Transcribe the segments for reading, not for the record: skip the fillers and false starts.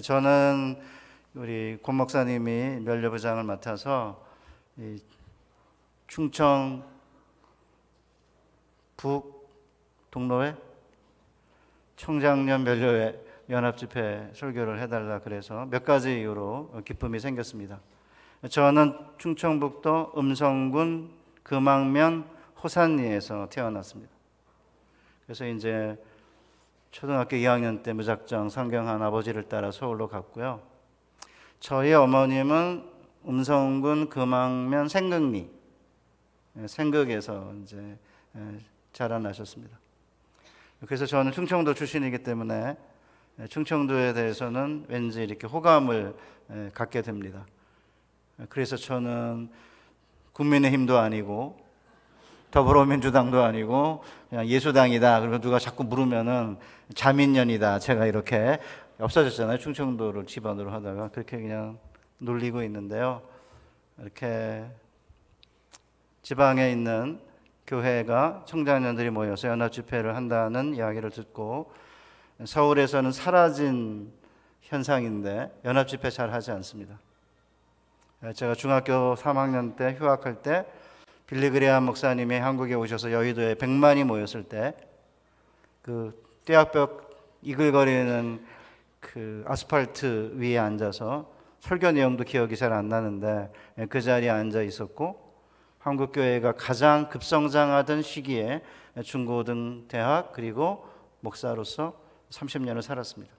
저는 우리 권 목사님이 면류부장을 맡아서 이 충청 북 동로회 청장년 면류회 연합집회 설교를 해달라 그래서 몇 가지 이유로 기쁨이 생겼습니다. 저는 충청북도 음성군 금왕면 호산리에서 태어났습니다. 그래서 이제 초등학교 2학년 때 무작정 상경한 아버지를 따라 서울로 갔고요. 저희 어머님은 음성군 금왕면 생극리, 생극에서 이제 자라나셨습니다. 그래서 저는 충청도 출신이기 때문에 충청도에 대해서는 왠지 이렇게 호감을 갖게 됩니다. 그래서 저는 국민의힘도 아니고 더불어민주당도 아니고 그냥 예수당이다. 그리고 누가 자꾸 물으면은 자민련이다. 제가 이렇게 없어졌잖아요. 충청도를 기반으로 하다가 그렇게 그냥 놀리고 있는데요. 이렇게 지방에 있는 교회가 청장년들이 모여서 연합집회를 한다는 이야기를 듣고 서울에서는 사라진 현상인데 연합집회 잘 하지 않습니다. 제가 중학교 3학년 때 휴학할 때 빌리그레암 목사님이 한국에 오셔서 여의도에 100만이 모였을 때 그 떼약벽 이글거리는 그 아스팔트 위에 앉아서 설교 내용도 기억이 잘 안 나는데 그 자리에 앉아 있었고 한국교회가 가장 급성장하던 시기에 중고등 대학 그리고 목사로서 30년을 살았습니다.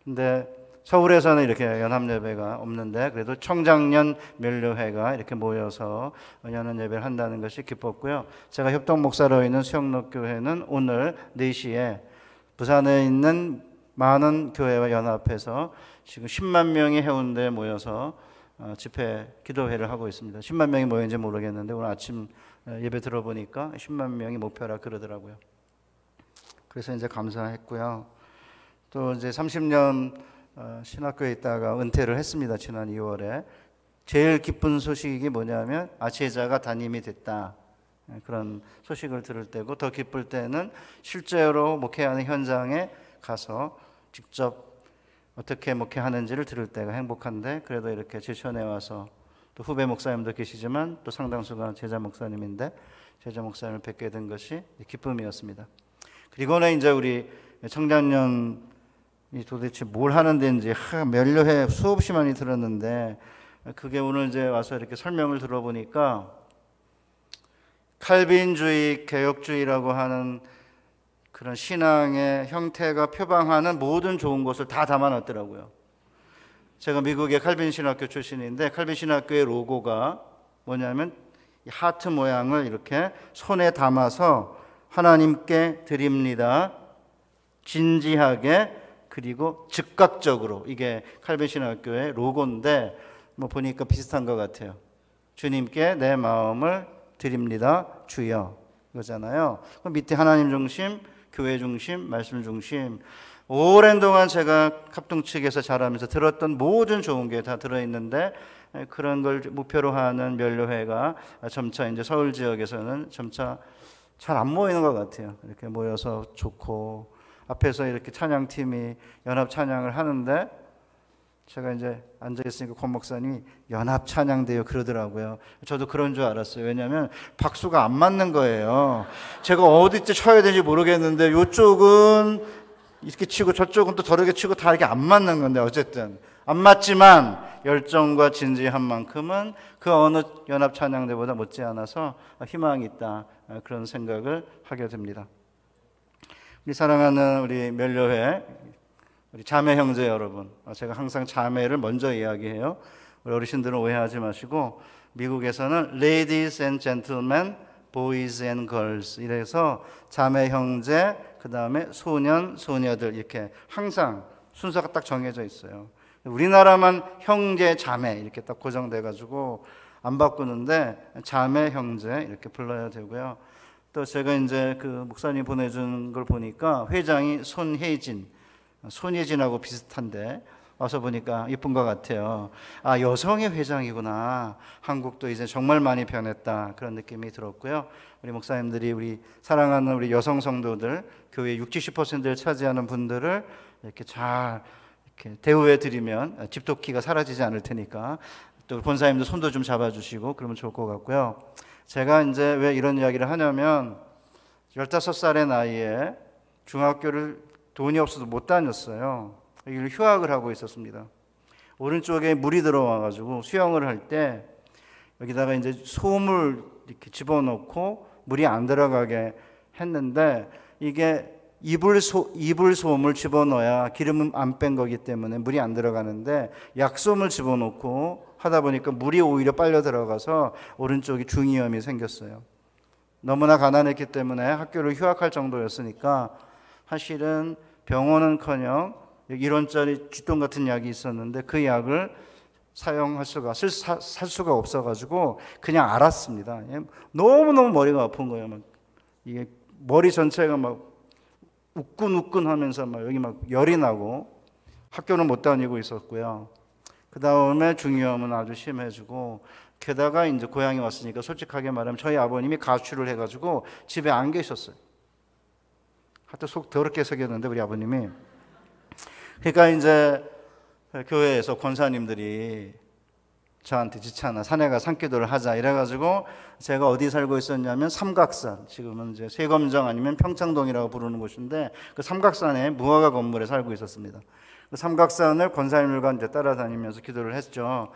근데 서울에서는 이렇게 연합예배가 없는데 그래도 청장년 면류회가 이렇게 모여서 연합예배를 한다는 것이 기뻤고요. 제가 협동 목사로 있는 수영록교회는 오늘 4시에 부산에 있는 많은 교회와 연합해서 지금 10만 명이 해운대에 모여서 집회 기도회를 하고 있습니다. 10만 명이 모였는지 모르겠는데 오늘 아침 예배 들어보니까 10만 명이 목표라 그러더라고요. 그래서 이제 감사했고요. 또 이제 30년 신학교에 있다가 은퇴를 했습니다. 지난 2월에. 제일 기쁜 소식이 뭐냐면 아치제자가 담임이 됐다. 그런 소식을 들을 때고 더 기쁠 때는 실제로 목회하는 현장에 가서 직접 어떻게 목회하는지를 들을 때가 행복한데 그래도 이렇게 제천에 와서 또 후배 목사님도 계시지만 또 상당수가 제자 목사님인데 제자 목사님을 뵙게 된 것이 기쁨이었습니다. 그리고는 이제 우리 청장년 이 도대체 뭘 하는 데인지 면류회 수없이 많이 들었는데 그게 오늘 이제 와서 이렇게 설명을 들어보니까 칼빈주의, 개혁주의라고 하는 그런 신앙의 형태가 표방하는 모든 좋은 것을 다 담아놨더라고요. 제가 미국의 칼빈 신학교 출신인데 칼빈 신학교의 로고가 뭐냐면 이 하트 모양을 이렇게 손에 담아서 하나님께 드립니다. 진지하게 그리고 즉각적으로 이게 칼빈 신학교의 로고인데 뭐 보니까 비슷한 것 같아요. 주님께 내 마음을 드립니다. 주여 이거잖아요. 그럼 밑에 하나님 중심, 교회 중심, 말씀 중심. 오랜 동안 제가 합동 측에서 자라면서 들었던 모든 좋은 게 다 들어있는데 그런 걸 목표로 하는 면류회가 점차 이제 서울 지역에서는 점차 잘 안 모이는 것 같아요. 이렇게 모여서 좋고 앞에서 이렇게 찬양팀이 연합 찬양을 하는데 제가 이제 앉아있으니까 권 목사님이 연합 찬양대요 그러더라고요. 저도 그런 줄 알았어요. 왜냐하면 박수가 안 맞는 거예요. 제가 어디쯤 쳐야 되는지 모르겠는데 이쪽은 이렇게 치고 저쪽은 또 다르게 치고 다 이렇게 안 맞는 건데 어쨌든 안 맞지만 열정과 진지한 만큼은 그 어느 연합 찬양대보다 못지않아서 희망이 있다 그런 생각을 하게 됩니다. 우리 사랑하는 우리 면류회 우리 자매 형제 여러분, 제가 항상 자매를 먼저 이야기해요. 우리 어르신들은 오해하지 마시고 미국에서는 Ladies and Gentlemen, Boys and Girls 이래서 자매 형제, 그 다음에 소년, 소녀들 이렇게 항상 순서가 딱 정해져 있어요. 우리나라만 형제, 자매 이렇게 딱 고정돼가지고 안 바꾸는데 자매, 형제 이렇게 불러야 되고요. 또 제가 이제 그 목사님 보내준 걸 보니까 회장이 손혜진하고 비슷한데 와서 보니까 이쁜 것 같아요. 아, 여성의 회장이구나. 한국도 이제 정말 많이 변했다. 그런 느낌이 들었고요. 우리 목사님들이 우리 사랑하는 우리 여성 성도들, 교회 60~70%를 차지하는 분들을 이렇게 잘 이렇게 대우해 드리면 집도끼가 사라지지 않을 테니까, 또 권사님도 손도 좀 잡아주시고 그러면 좋을 것 같고요. 제가 이제 왜 이런 이야기를 하냐면 15살의 나이에 중학교를 돈이 없어서 못 다녔어요. 여기를 휴학을 하고 있었습니다. 오른쪽에 물이 들어와가지고 수영을 할 때 여기다가 이제 솜을 이렇게 집어넣고 물이 안 들어가게 했는데, 이게 이불솜을 집어넣어야 기름은 안 뺀 거기 때문에 물이 안 들어가는데, 약솜을 집어넣고 하다 보니까 물이 오히려 빨려 들어가서 오른쪽이 중이염이 생겼어요. 너무나 가난했기 때문에 학교를 휴학할 정도였으니까 사실은 병원은커녕 1원짜리 쥐똥 같은 약이 있었는데 그 약을 사용할 수가 살 수가 없어가지고 그냥 알았습니다. 너무너무 머리가 아픈 거예요. 막 이게 머리 전체가 막 우끈우끈하면서 막 여기 막 열이 나고 학교는 못 다니고 있었고요. 그 다음에 중이염은 아주 심해지고, 게다가 이제 고향에 왔으니까 솔직하게 말하면 저희 아버님이 가출을 해가지고 집에 안 계셨어요. 하여튼 속 더럽게 새겼는데 우리 아버님이. 그러니까 이제 교회에서 권사님들이 저한테 지찬아 사내가 산기도를 하자 이래가지고, 제가 어디 살고 있었냐면 삼각산, 지금은 이제 세검정 아니면 평창동이라고 부르는 곳인데 그 삼각산에 무화과 건물에 살고 있었습니다. 그 삼각산을 권사님들과 이제 따라다니면서 기도를 했죠.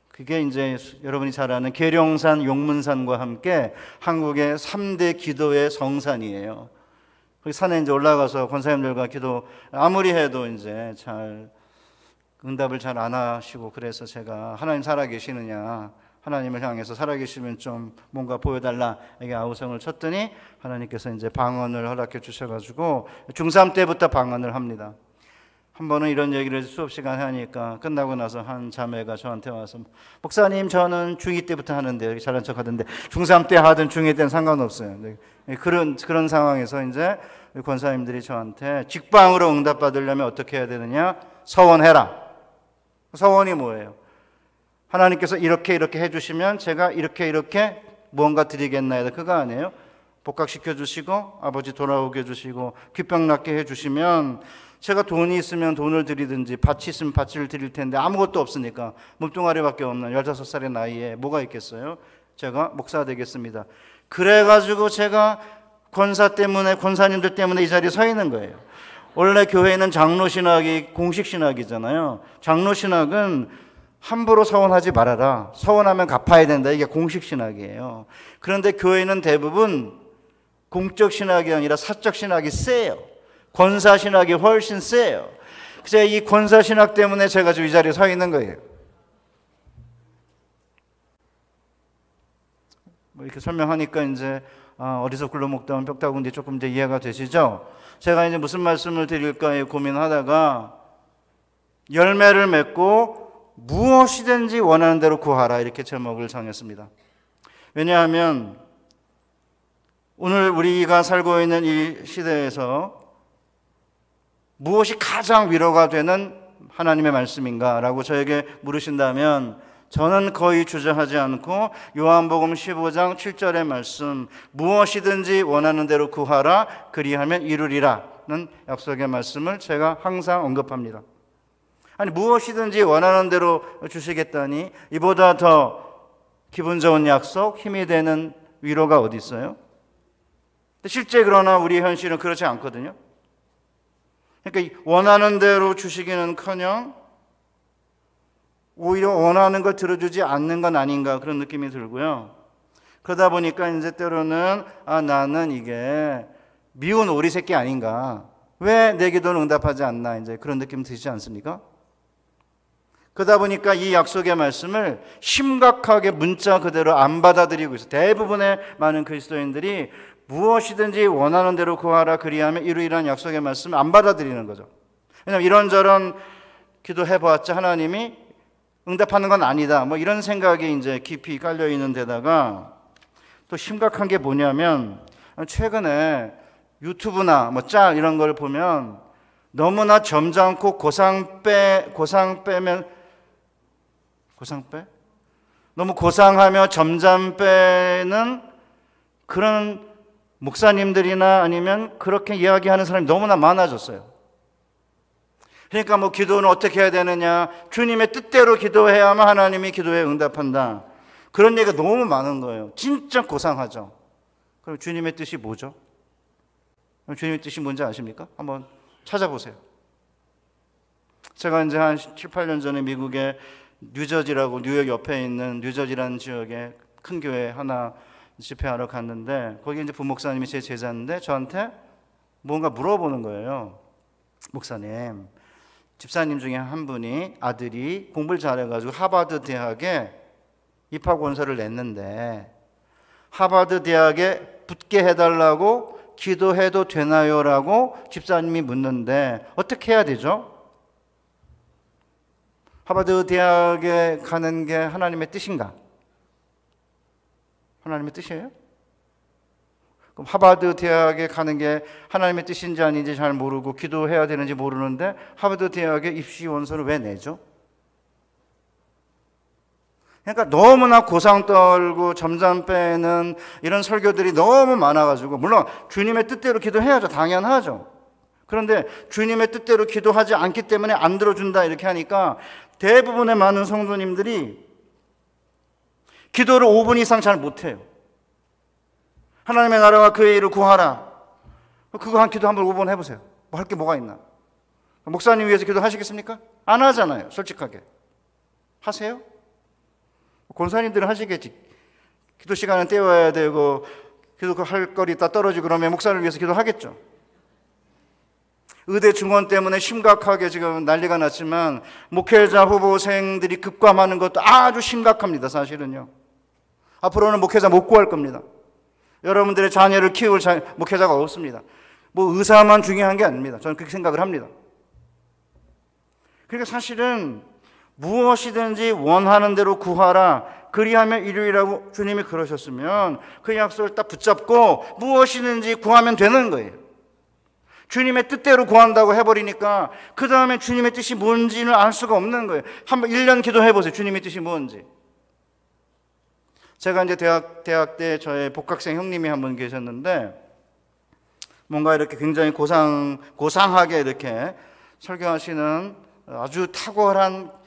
그게 이제 여러분이 잘 아는 계룡산, 용문산과 함께 한국의 3대 기도의 성산이에요. 그 산에 이제 올라가서 권사님들과 기도 아무리 해도 이제 잘 응답을 잘 안 하시고, 그래서 제가 하나님 살아계시느냐, 하나님을 향해서 살아계시면 좀 뭔가 보여달라, 이게 아우성을 쳤더니 하나님께서 이제 방언을 허락해 주셔가지고 중3 때부터 방언을 합니다. 한 번은 이런 얘기를 수업 시간에 하니까 끝나고 나서 한 자매가 저한테 와서, 목사님 저는 중2 때부터 하는데, 잘난 척 하던데 중3 때 하든 중2 때는 상관없어요. 그런 상황에서 이제 권사님들이 저한테 직방으로 응답받으려면 어떻게 해야 되느냐, 서원해라. 서원이 뭐예요? 하나님께서 이렇게 해주시면 제가 이렇게 무언가 드리겠나이다, 그거 아니에요? 복각시켜 주시고 아버지 돌아오게 해주시고 귀병 낫게 해주시면 제가 돈이 있으면 돈을 드리든지 밭이 있으면 밭을 드릴 텐데 아무것도 없으니까, 몸뚱아리밖에 없는 15살의 나이에 뭐가 있겠어요? 제가 목사 되겠습니다. 그래가지고 제가 권사님들 때문에 이 자리에 서 있는 거예요. 원래 교회는 장로신학이 공식신학이잖아요. 장로신학은 함부로 서원하지 말아라, 서원하면 갚아야 된다, 이게 공식신학이에요. 그런데 교회는 대부분 공적신학이 아니라 사적신학이 세요. 권사신학이 훨씬 세요. 그래서 이 권사신학 때문에 제가 지금 이 자리에 서 있는 거예요. 뭐 이렇게 설명하니까 이제 어디서 굴러먹다 뼈다군데 조금 이제 이해가 되시죠? 제가 이제 무슨 말씀을 드릴까 고민하다가 열매를 맺고 무엇이든지 원하는 대로 구하라, 이렇게 제목을 정했습니다. 왜냐하면 오늘 우리가 살고 있는 이 시대에서 무엇이 가장 위로가 되는 하나님의 말씀인가 라고 저에게 물으신다면, 저는 거의 주저하지 않고 요한복음 15장 7절의 말씀, 무엇이든지 원하는 대로 구하라 그리하면 이루리라는 약속의 말씀을 제가 항상 언급합니다. 아니, 무엇이든지 원하는 대로 주시겠다니 이보다 더 기분 좋은 약속, 힘이 되는 위로가 어디 있어요? 실제 그러나 우리 현실은 그렇지 않거든요. 그러니까 원하는 대로 주시기는커녕 오히려 원하는 걸 들어주지 않는 건 아닌가, 그런 느낌이 들고요. 그러다 보니까 이제 때로는 나는 이게 미운 오리 새끼 아닌가, 왜 내 기도는 응답하지 않나, 이제 그런 느낌 드시지 않습니까? 그러다 보니까 이 약속의 말씀을 심각하게 문자 그대로 안 받아들이고 있어요. 대부분의 많은 그리스도인들이 무엇이든지 원하는 대로 구하라 그리하면 이루리라는 약속의 말씀을 안 받아들이는 거죠. 왜냐하면 이런저런 기도해봤자 하나님이 응답하는 건 아니다, 뭐 이런 생각이 이제 깊이 깔려 있는 데다가, 또 심각한 게 뭐냐면 최근에 유튜브나 뭐 짤 이런 걸 보면 너무나 점잖고 너무 고상하며 점잖 빼는 그런 목사님들이나 아니면 그렇게 이야기하는 사람이 너무나 많아졌어요. 그러니까 뭐 기도는 어떻게 해야 되느냐, 주님의 뜻대로 기도해야만 하나님이 기도에 응답한다, 그런 얘기가 너무 많은 거예요. 진짜 고상하죠. 그럼 주님의 뜻이 뭐죠? 주님의 뜻이 뭔지 아십니까? 한번 찾아보세요. 제가 이제 한 7, 8년 전에 미국의 뉴저지라고, 뉴욕 옆에 있는 뉴저지라는 지역에 큰 교회 하나 집회하러 갔는데, 거기 이제 부목사님이 제 제자인데 저한테 뭔가 물어보는 거예요. 목사님, 집사님 중에 한 분이 아들이 공부를 잘해가지고 하버드 대학에 입학 원서를 냈는데 하버드 대학에 붙게 해달라고 기도해도 되나요? 라고 집사님이 묻는데 어떻게 해야 되죠? 하버드 대학에 가는 게 하나님의 뜻인가? 하나님의 뜻이에요? 그럼 하버드 대학에 가는 게 하나님의 뜻인지 아닌지 잘 모르고 기도해야 되는지 모르는데 하버드 대학에 입시 원서를 왜 내죠? 그러니까 너무나 고상 떨고 점잖 빼는 이런 설교들이 너무 많아가지고, 물론 주님의 뜻대로 기도해야죠. 당연하죠. 그런데 주님의 뜻대로 기도하지 않기 때문에 안 들어준다 이렇게 하니까 대부분의 많은 성도님들이 기도를 5분 이상 잘 못해요. 하나님의 나라와 그의 일을 구하라. 그거 한 기도 한번 5분 해보세요. 뭐 할 게 뭐가 있나? 목사님 위해서 기도하시겠습니까? 안 하잖아요. 솔직하게. 하세요? 권사님들은 하시겠지. 기도 시간은 때워야 되고 기도할 거리 있다 떨어지고 그러면 목사를 위해서 기도하겠죠. 의대 증원 때문에 심각하게 지금 난리가 났지만 목회자 후보생들이 급감하는 것도 아주 심각합니다. 사실은요. 앞으로는 목회자 못 구할 겁니다. 여러분들의 자녀를 키울 목회자가 없습니다. 뭐 의사만 중요한 게 아닙니다. 저는 그렇게 생각을 합니다. 그러니까 사실은 무엇이든지 원하는 대로 구하라, 그리하면 이루리라고 주님이 그러셨으면 그 약속을 딱 붙잡고 무엇이든지 구하면 되는 거예요. 주님의 뜻대로 구한다고 해버리니까 그 다음에 주님의 뜻이 뭔지는 알 수가 없는 거예요. 한번 1년 기도해보세요. 주님의 뜻이 뭔지. 제가 이제 대학 때 저의 복학생 형님이 한 분 계셨는데, 뭔가 이렇게 굉장히 고상하게 이렇게 설교하시는 아주 탁월한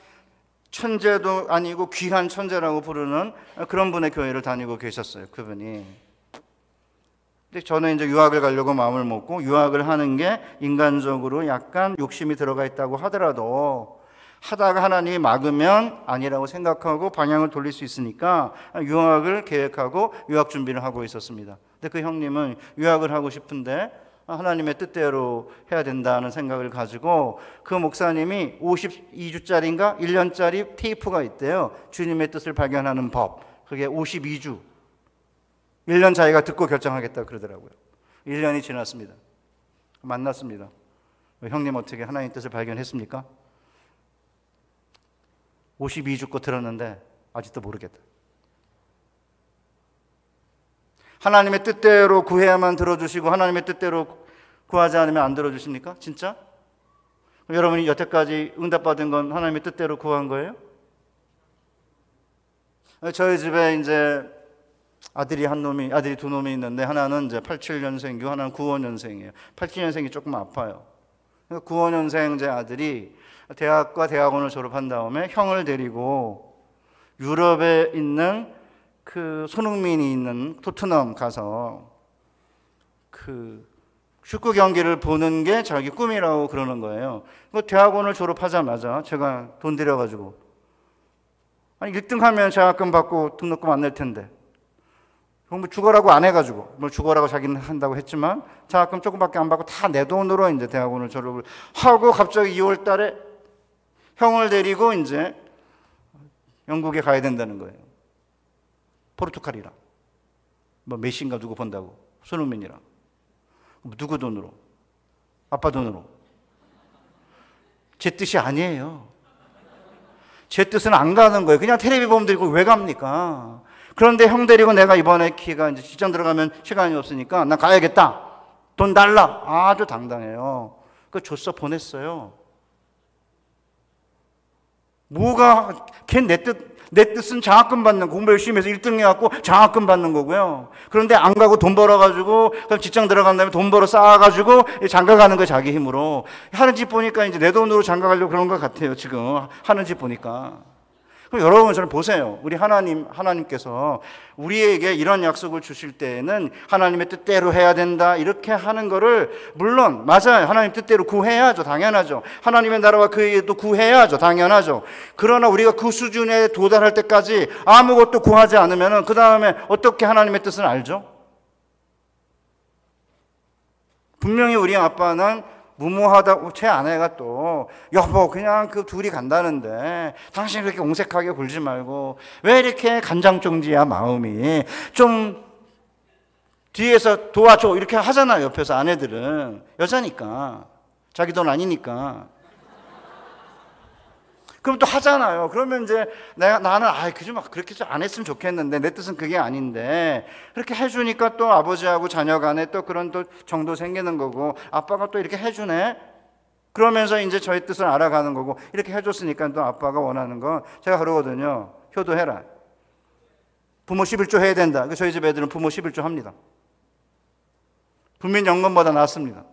천재도 아니고 귀한 천재라고 부르는 그런 분의 교회를 다니고 계셨어요. 그분이. 근데 저는 이제 유학을 가려고 마음을 먹고, 유학을 하는 게 인간적으로 약간 욕심이 들어가 있다고 하더라도 하다가 하나님이 막으면 아니라고 생각하고 방향을 돌릴 수 있으니까 유학을 계획하고 유학 준비를 하고 있었습니다. 근데 그 형님은 유학을 하고 싶은데 하나님의 뜻대로 해야 된다는 생각을 가지고, 그 목사님이 52주짜리인가 1년짜리 테이프가 있대요. 주님의 뜻을 발견하는 법. 그게 52주. 1년 자기가 듣고 결정하겠다 그러더라고요. 1년이 지났습니다. 만났습니다. 형님 어떻게 하나님의 뜻을 발견했습니까? 52주 거 들었는데 아직도 모르겠다. 하나님의 뜻대로 구해야만 들어주시고 하나님의 뜻대로 구하지 않으면 안 들어주십니까? 진짜? 여러분이 여태까지 응답받은 건 하나님의 뜻대로 구한 거예요? 저희 집에 이제 아들이 두 놈이 있는데, 하나는 이제 87년생이고 하나는 95년생이에요. 87년생이 조금 아파요. 95년생 제 아들이 대학과 대학원을 졸업한 다음에 형을 데리고 유럽에 있는 그 손흥민이 있는 토트넘 가서 그 축구 경기를 보는 게 자기 꿈이라고 그러는 거예요. 그 대학원을 졸업하자마자 제가 돈 들여가지고, 아니 1등하면 장학금 받고 등록금 안 낼 텐데, 뭐 죽어라고 안 해가지고, 뭐 죽어라고 자기는 한다고 했지만 장학금 조금밖에 안 받고 다 내 돈으로 이제 대학원을 졸업을 하고, 갑자기 2월 달에 형을 데리고 이제 영국에 가야 된다는 거예요. 포르투갈이랑 뭐 메시인가 누구 본다고, 손흥민이랑. 누구 돈으로? 아빠 돈으로. 제 뜻이 아니에요. 제 뜻은 안 가는 거예요. 그냥 텔레비 보면 되고 왜 갑니까? 그런데 형 데리고 내가 이번에 키가 이제 직장 들어가면 시간이 없으니까 나 가야겠다. 돈 달라. 아주 당당해요. 그거 줬어 보냈어요. 뭐가 걔 내 뜻은 장학금 받는, 공부 열심히 해서 1등 해갖고 장학금 받는 거고요. 그런데 안 가고 돈 벌어가지고 그럼 직장 들어간 다음에 돈 벌어 쌓아가지고 장가 가는 거예요. 자기 힘으로. 하는 집 보니까 이제 내 돈으로 장가 가려고 그런 것 같아요. 지금 하는 집 보니까. 그럼 여러분 저는 보세요. 우리 하나님께서 우리에게 이런 약속을 주실 때에는 하나님의 뜻대로 해야 된다 이렇게 하는 거를, 물론 맞아요. 하나님 뜻대로 구해야죠. 당연하죠. 하나님의 나라와 그의 의도 구해야죠. 당연하죠. 그러나 우리가 그 수준에 도달할 때까지 아무것도 구하지 않으면 그 다음에 어떻게 하나님의 뜻을 알죠? 분명히 우리 아빠는 무모하다고, 제 아내가 또 여보 그냥 그 둘이 간다는데 당신 그렇게 옹색하게 굴지 말고 왜 이렇게 간장종지야 마음이, 좀 뒤에서 도와줘 이렇게 하잖아요. 옆에서 아내들은. 여자니까, 자기 돈 아니니까. 그럼 또 하잖아요. 그러면 이제 나는 그좀 그렇게 좀 안 했으면 좋겠는데 내 뜻은 그게 아닌데, 그렇게 해주니까 또 아버지하고 자녀 간에 또 그런 또 정도 생기는 거고, 아빠가 또 이렇게 해주네. 그러면서 이제 저희 뜻을 알아가는 거고, 이렇게 해줬으니까 또 아빠가 원하는 건, 제가 그러거든요. 효도해라. 부모 11조 해야 된다. 저희 집 애들은 부모 11조 합니다. 국민연금보다 낫습니다.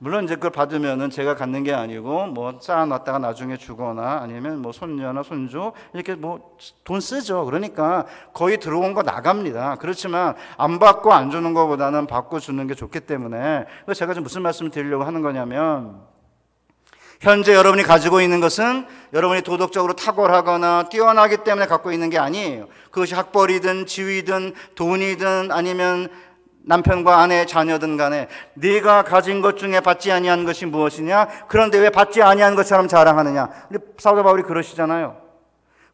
물론 이제 그걸 받으면은 제가 갖는 게 아니고 뭐 쌓아놨다가 나중에 주거나 아니면 뭐 손녀나 손주 이렇게 뭐 돈 쓰죠. 그러니까 거의 들어온 거 나갑니다. 그렇지만 안 받고 안 주는 것보다는 받고 주는 게 좋기 때문에, 제가 지금 무슨 말씀을 드리려고 하는 거냐면, 현재 여러분이 가지고 있는 것은 여러분이 도덕적으로 탁월하거나 뛰어나기 때문에 갖고 있는 게 아니에요. 그것이 학벌이든 지위든 돈이든 아니면 남편과 아내, 자녀든 간에 네가 가진 것 중에 받지 아니한 것이 무엇이냐? 그런데 왜 받지 아니한 것처럼 자랑하느냐? 우리 사도 바울이 그러시잖아요.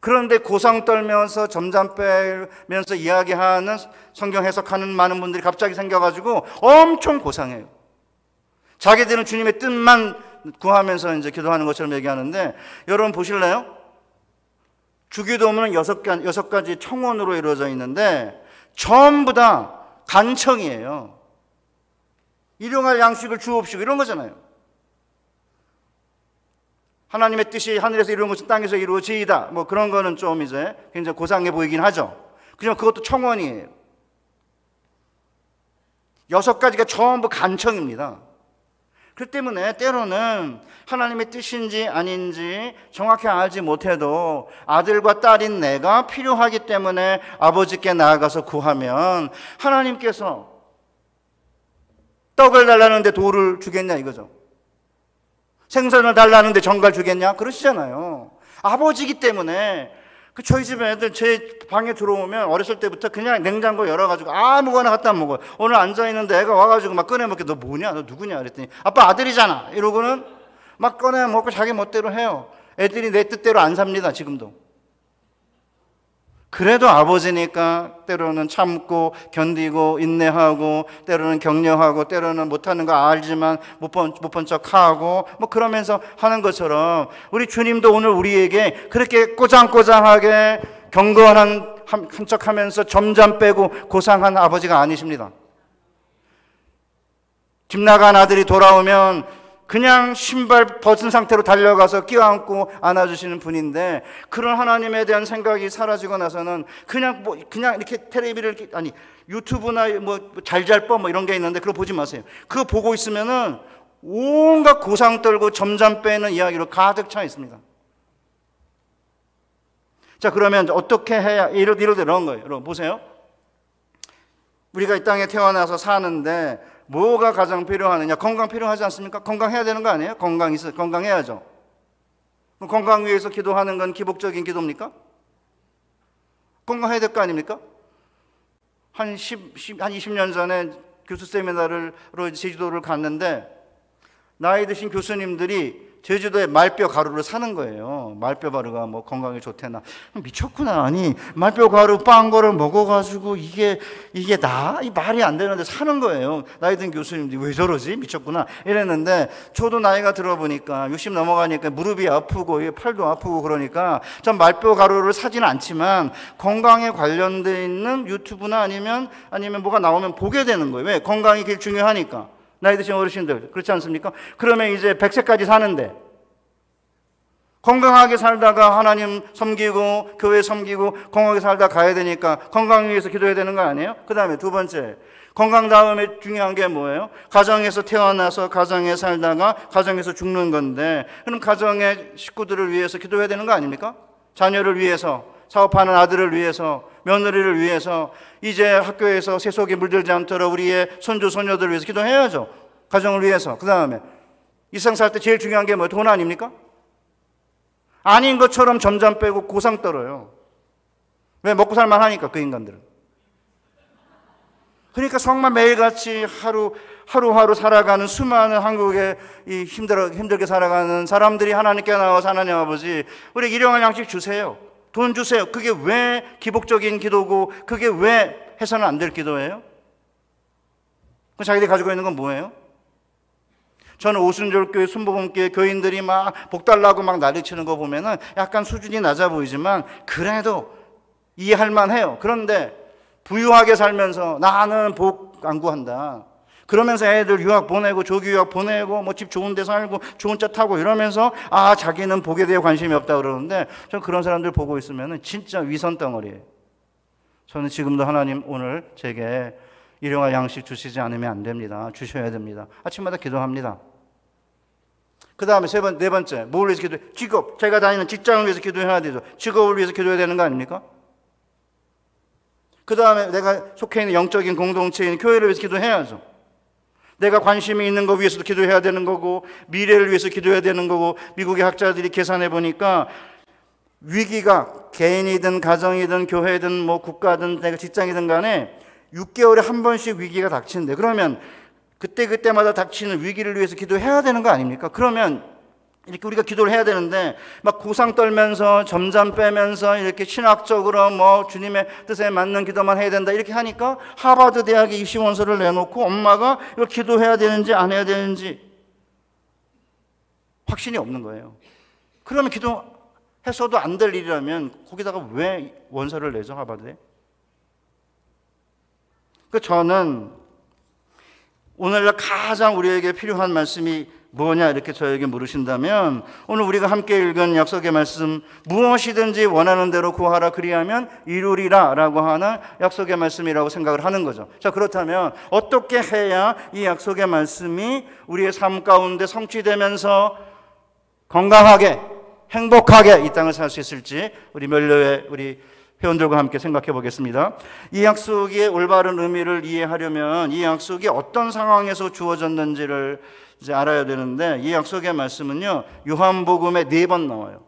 그런데 고상 떨면서 점잠 빼면서 이야기하는, 성경 해석하는 많은 분들이 갑자기 생겨가지고 엄청 고상해요. 자기들은 주님의 뜻만 구하면서 이제 기도하는 것처럼 얘기하는데, 여러분 보실래요? 주기도문은 6가지 청원으로 이루어져 있는데 전부 다 간청이에요. 일용할 양식을 주옵시고 이런 거잖아요. 하나님의 뜻이 하늘에서 이루어진 것은 땅에서 이루어지이다. 뭐 그런 거는 좀 이제 굉장히 고상해 보이긴 하죠. 그냥 그것도 청원이에요. 6가지가 전부 간청입니다. 그렇기 때문에 때로는 하나님의 뜻인지 아닌지 정확히 알지 못해도 아들과 딸인 내가 필요하기 때문에 아버지께 나아가서 구하면 하나님께서 떡을 달라는데 돌을 주겠냐 이거죠. 생선을 달라는데 정갈 주겠냐? 그러시잖아요. 아버지기 때문에. 저희 집 애들 제 방에 들어오면 어렸을 때부터 그냥 냉장고 열어가지고 아무거나 갖다 먹어요. 오늘 앉아있는데 애가 와가지고 막 꺼내 먹게, 너 뭐냐? 너 누구냐? 그랬더니 아빠 아들이잖아. 이러고는 막 꺼내 먹고 자기 멋대로 해요. 애들이 내 뜻대로 안 삽니다. 지금도. 그래도 아버지니까 때로는 참고 견디고 인내하고 때로는 격려하고 때로는 못하는 거 알지만 못 본 척하고 뭐 그러면서 하는 것처럼, 우리 주님도 오늘 우리에게 그렇게 꼬장꼬장하게 경건한 한 척하면서 점잠 빼고 고상한 아버지가 아니십니다. 집 나간 아들이 돌아오면 그냥 신발 벗은 상태로 달려가서 껴안고 안아주시는 분인데, 그런 하나님에 대한 생각이 사라지고 나서는 그냥 이렇게 텔레비를, 아니 유튜브나 뭐 잘잘법 뭐 이런 게 있는데 그거 보지 마세요. 그거 보고 있으면은 온갖 고상 떨고 점잠 빼는 이야기로 가득 차 있습니다. 자, 그러면 어떻게 해야, 이런 거예요. 여러분 보세요. 우리가 이 땅에 태어나서 사는데 뭐가 가장 필요하느냐? 건강 필요하지 않습니까? 건강해야 되는 거 아니에요? 건강해야죠. 건강 위해서 기도하는 건 기복적인 기도입니까? 건강해야 될 거 아닙니까? 한 20년 전에 교수 세미나로 제주도를 갔는데, 나이 드신 교수님들이 제주도에 말뼈 가루를 사는 거예요. 말뼈 가루가 뭐 건강에 좋대나. 미쳤구나. 아니 말뼈 가루 빤 거를 먹어가지고 이게 이 말이 안 되는데 사는 거예요. 나이 든 교수님들이 왜 저러지? 미쳤구나 이랬는데, 저도 나이가 들어보니까 60 넘어가니까 무릎이 아프고 팔도 아프고 그러니까 전 말뼈 가루를 사지는 않지만 건강에 관련돼 있는 유튜브나 아니면 뭐가 나오면 보게 되는 거예요. 왜? 건강이 제일 중요하니까. 나이 드신 어르신들, 그렇지 않습니까? 그러면 이제 100세까지 사는데 건강하게 살다가 하나님 섬기고 교회 섬기고 건강하게 살다 가야 되니까 건강 위해서 기도해야 되는 거 아니에요? 그 다음에 두 번째, 건강 다음에 중요한 게 뭐예요? 가정에서 태어나서 가정에 살다가 가정에서 죽는 건데, 그럼 가정의 식구들을 위해서 기도해야 되는 거 아닙니까? 자녀를 위해서, 사업하는 아들을 위해서, 며느리를 위해서, 이제 학교에서 세속에 물들지 않도록 우리의 손주 손녀들을 위해서 기도해야죠. 가정을 위해서. 그 다음에 일상 살 때 제일 중요한 게 뭐예요? 돈 아닙니까? 아닌 것처럼 점점 빼고 고상 떨어요. 왜? 먹고 살만 하니까, 그 인간들은. 그러니까 정말 매일같이 하루하루 살아가는 수많은 한국의 이 힘들게 살아가는 사람들이 하나님께 나와서 하나님 아버지, 우리 일용할 양식 주세요. 돈 주세요. 그게 왜 기복적인 기도고, 그게 왜 해서는 안 될 기도예요? 자기들이 가지고 있는 건 뭐예요? 저는 오순절교회 순복음교회 교인들이 막 복 달라고 막 난리치는 거 보면은 약간 수준이 낮아 보이지만 그래도 이해할 만해요. 그런데 부유하게 살면서 나는 복 안 구한다, 그러면서 애들 유학 보내고 조기 유학 보내고 뭐 집 좋은 데 살고 좋은 차 타고 이러면서 자기는 복에 대해 관심이 없다 그러는데, 저는 그런 사람들 보고 있으면은 진짜 위선 덩어리예요. 저는 지금도 하나님 오늘 제게 일용할 양식 주시지 않으면 안 됩니다. 주셔야 됩니다. 아침마다 기도합니다. 그 다음에 네 번째, 뭘 위해서 기도해? 직업, 제가 다니는 직장을 위해서 기도해야 되죠. 직업을 위해서 기도해야 되는 거 아닙니까? 그 다음에 내가 속해 있는 영적인 공동체인 교회를 위해서 기도해야죠. 내가 관심이 있는 거 위해서도 기도해야 되는 거고, 미래를 위해서 기도해야 되는 거고. 미국의 학자들이 계산해 보니까 위기가 개인이든 가정이든 교회든 뭐 국가든 내가 직장이든 간에 6개월에 한 번씩 위기가 닥치는데, 그러면 그때마다 닥치는 위기를 위해서 기도해야 되는 거 아닙니까? 그러면 이렇게 우리가 기도를 해야 되는데 막 고상 떨면서 점점 빼면서 이렇게 신학적으로 뭐 주님의 뜻에 맞는 기도만 해야 된다 이렇게 하니까 하버드 대학의 입시 원서를 내놓고 엄마가 이걸 기도해야 되는지 안 해야 되는지 확신이 없는 거예요. 그러면 기도해서도 안 될 일이라면 거기다가 왜 원서를 내죠, 하버드에? 저는 오늘날 가장 우리에게 필요한 말씀이 뭐냐 이렇게 저에게 물으신다면, 오늘 우리가 함께 읽은 약속의 말씀, 무엇이든지 원하는 대로 구하라 그리하면 이루리라 라고 하는 약속의 말씀이라고 생각을 하는 거죠. 자, 그렇다면 어떻게 해야 이 약속의 말씀이 우리의 삶 가운데 성취되면서 건강하게 행복하게 이 땅을 살 수 있을지 우리 멸려의 우리 회원들과 함께 생각해 보겠습니다. 이 약속의 올바른 의미를 이해하려면 이 약속이 어떤 상황에서 주어졌는지를 이제 알아야 되는데, 이 약속의 말씀은요 요한복음에 4번 나와요.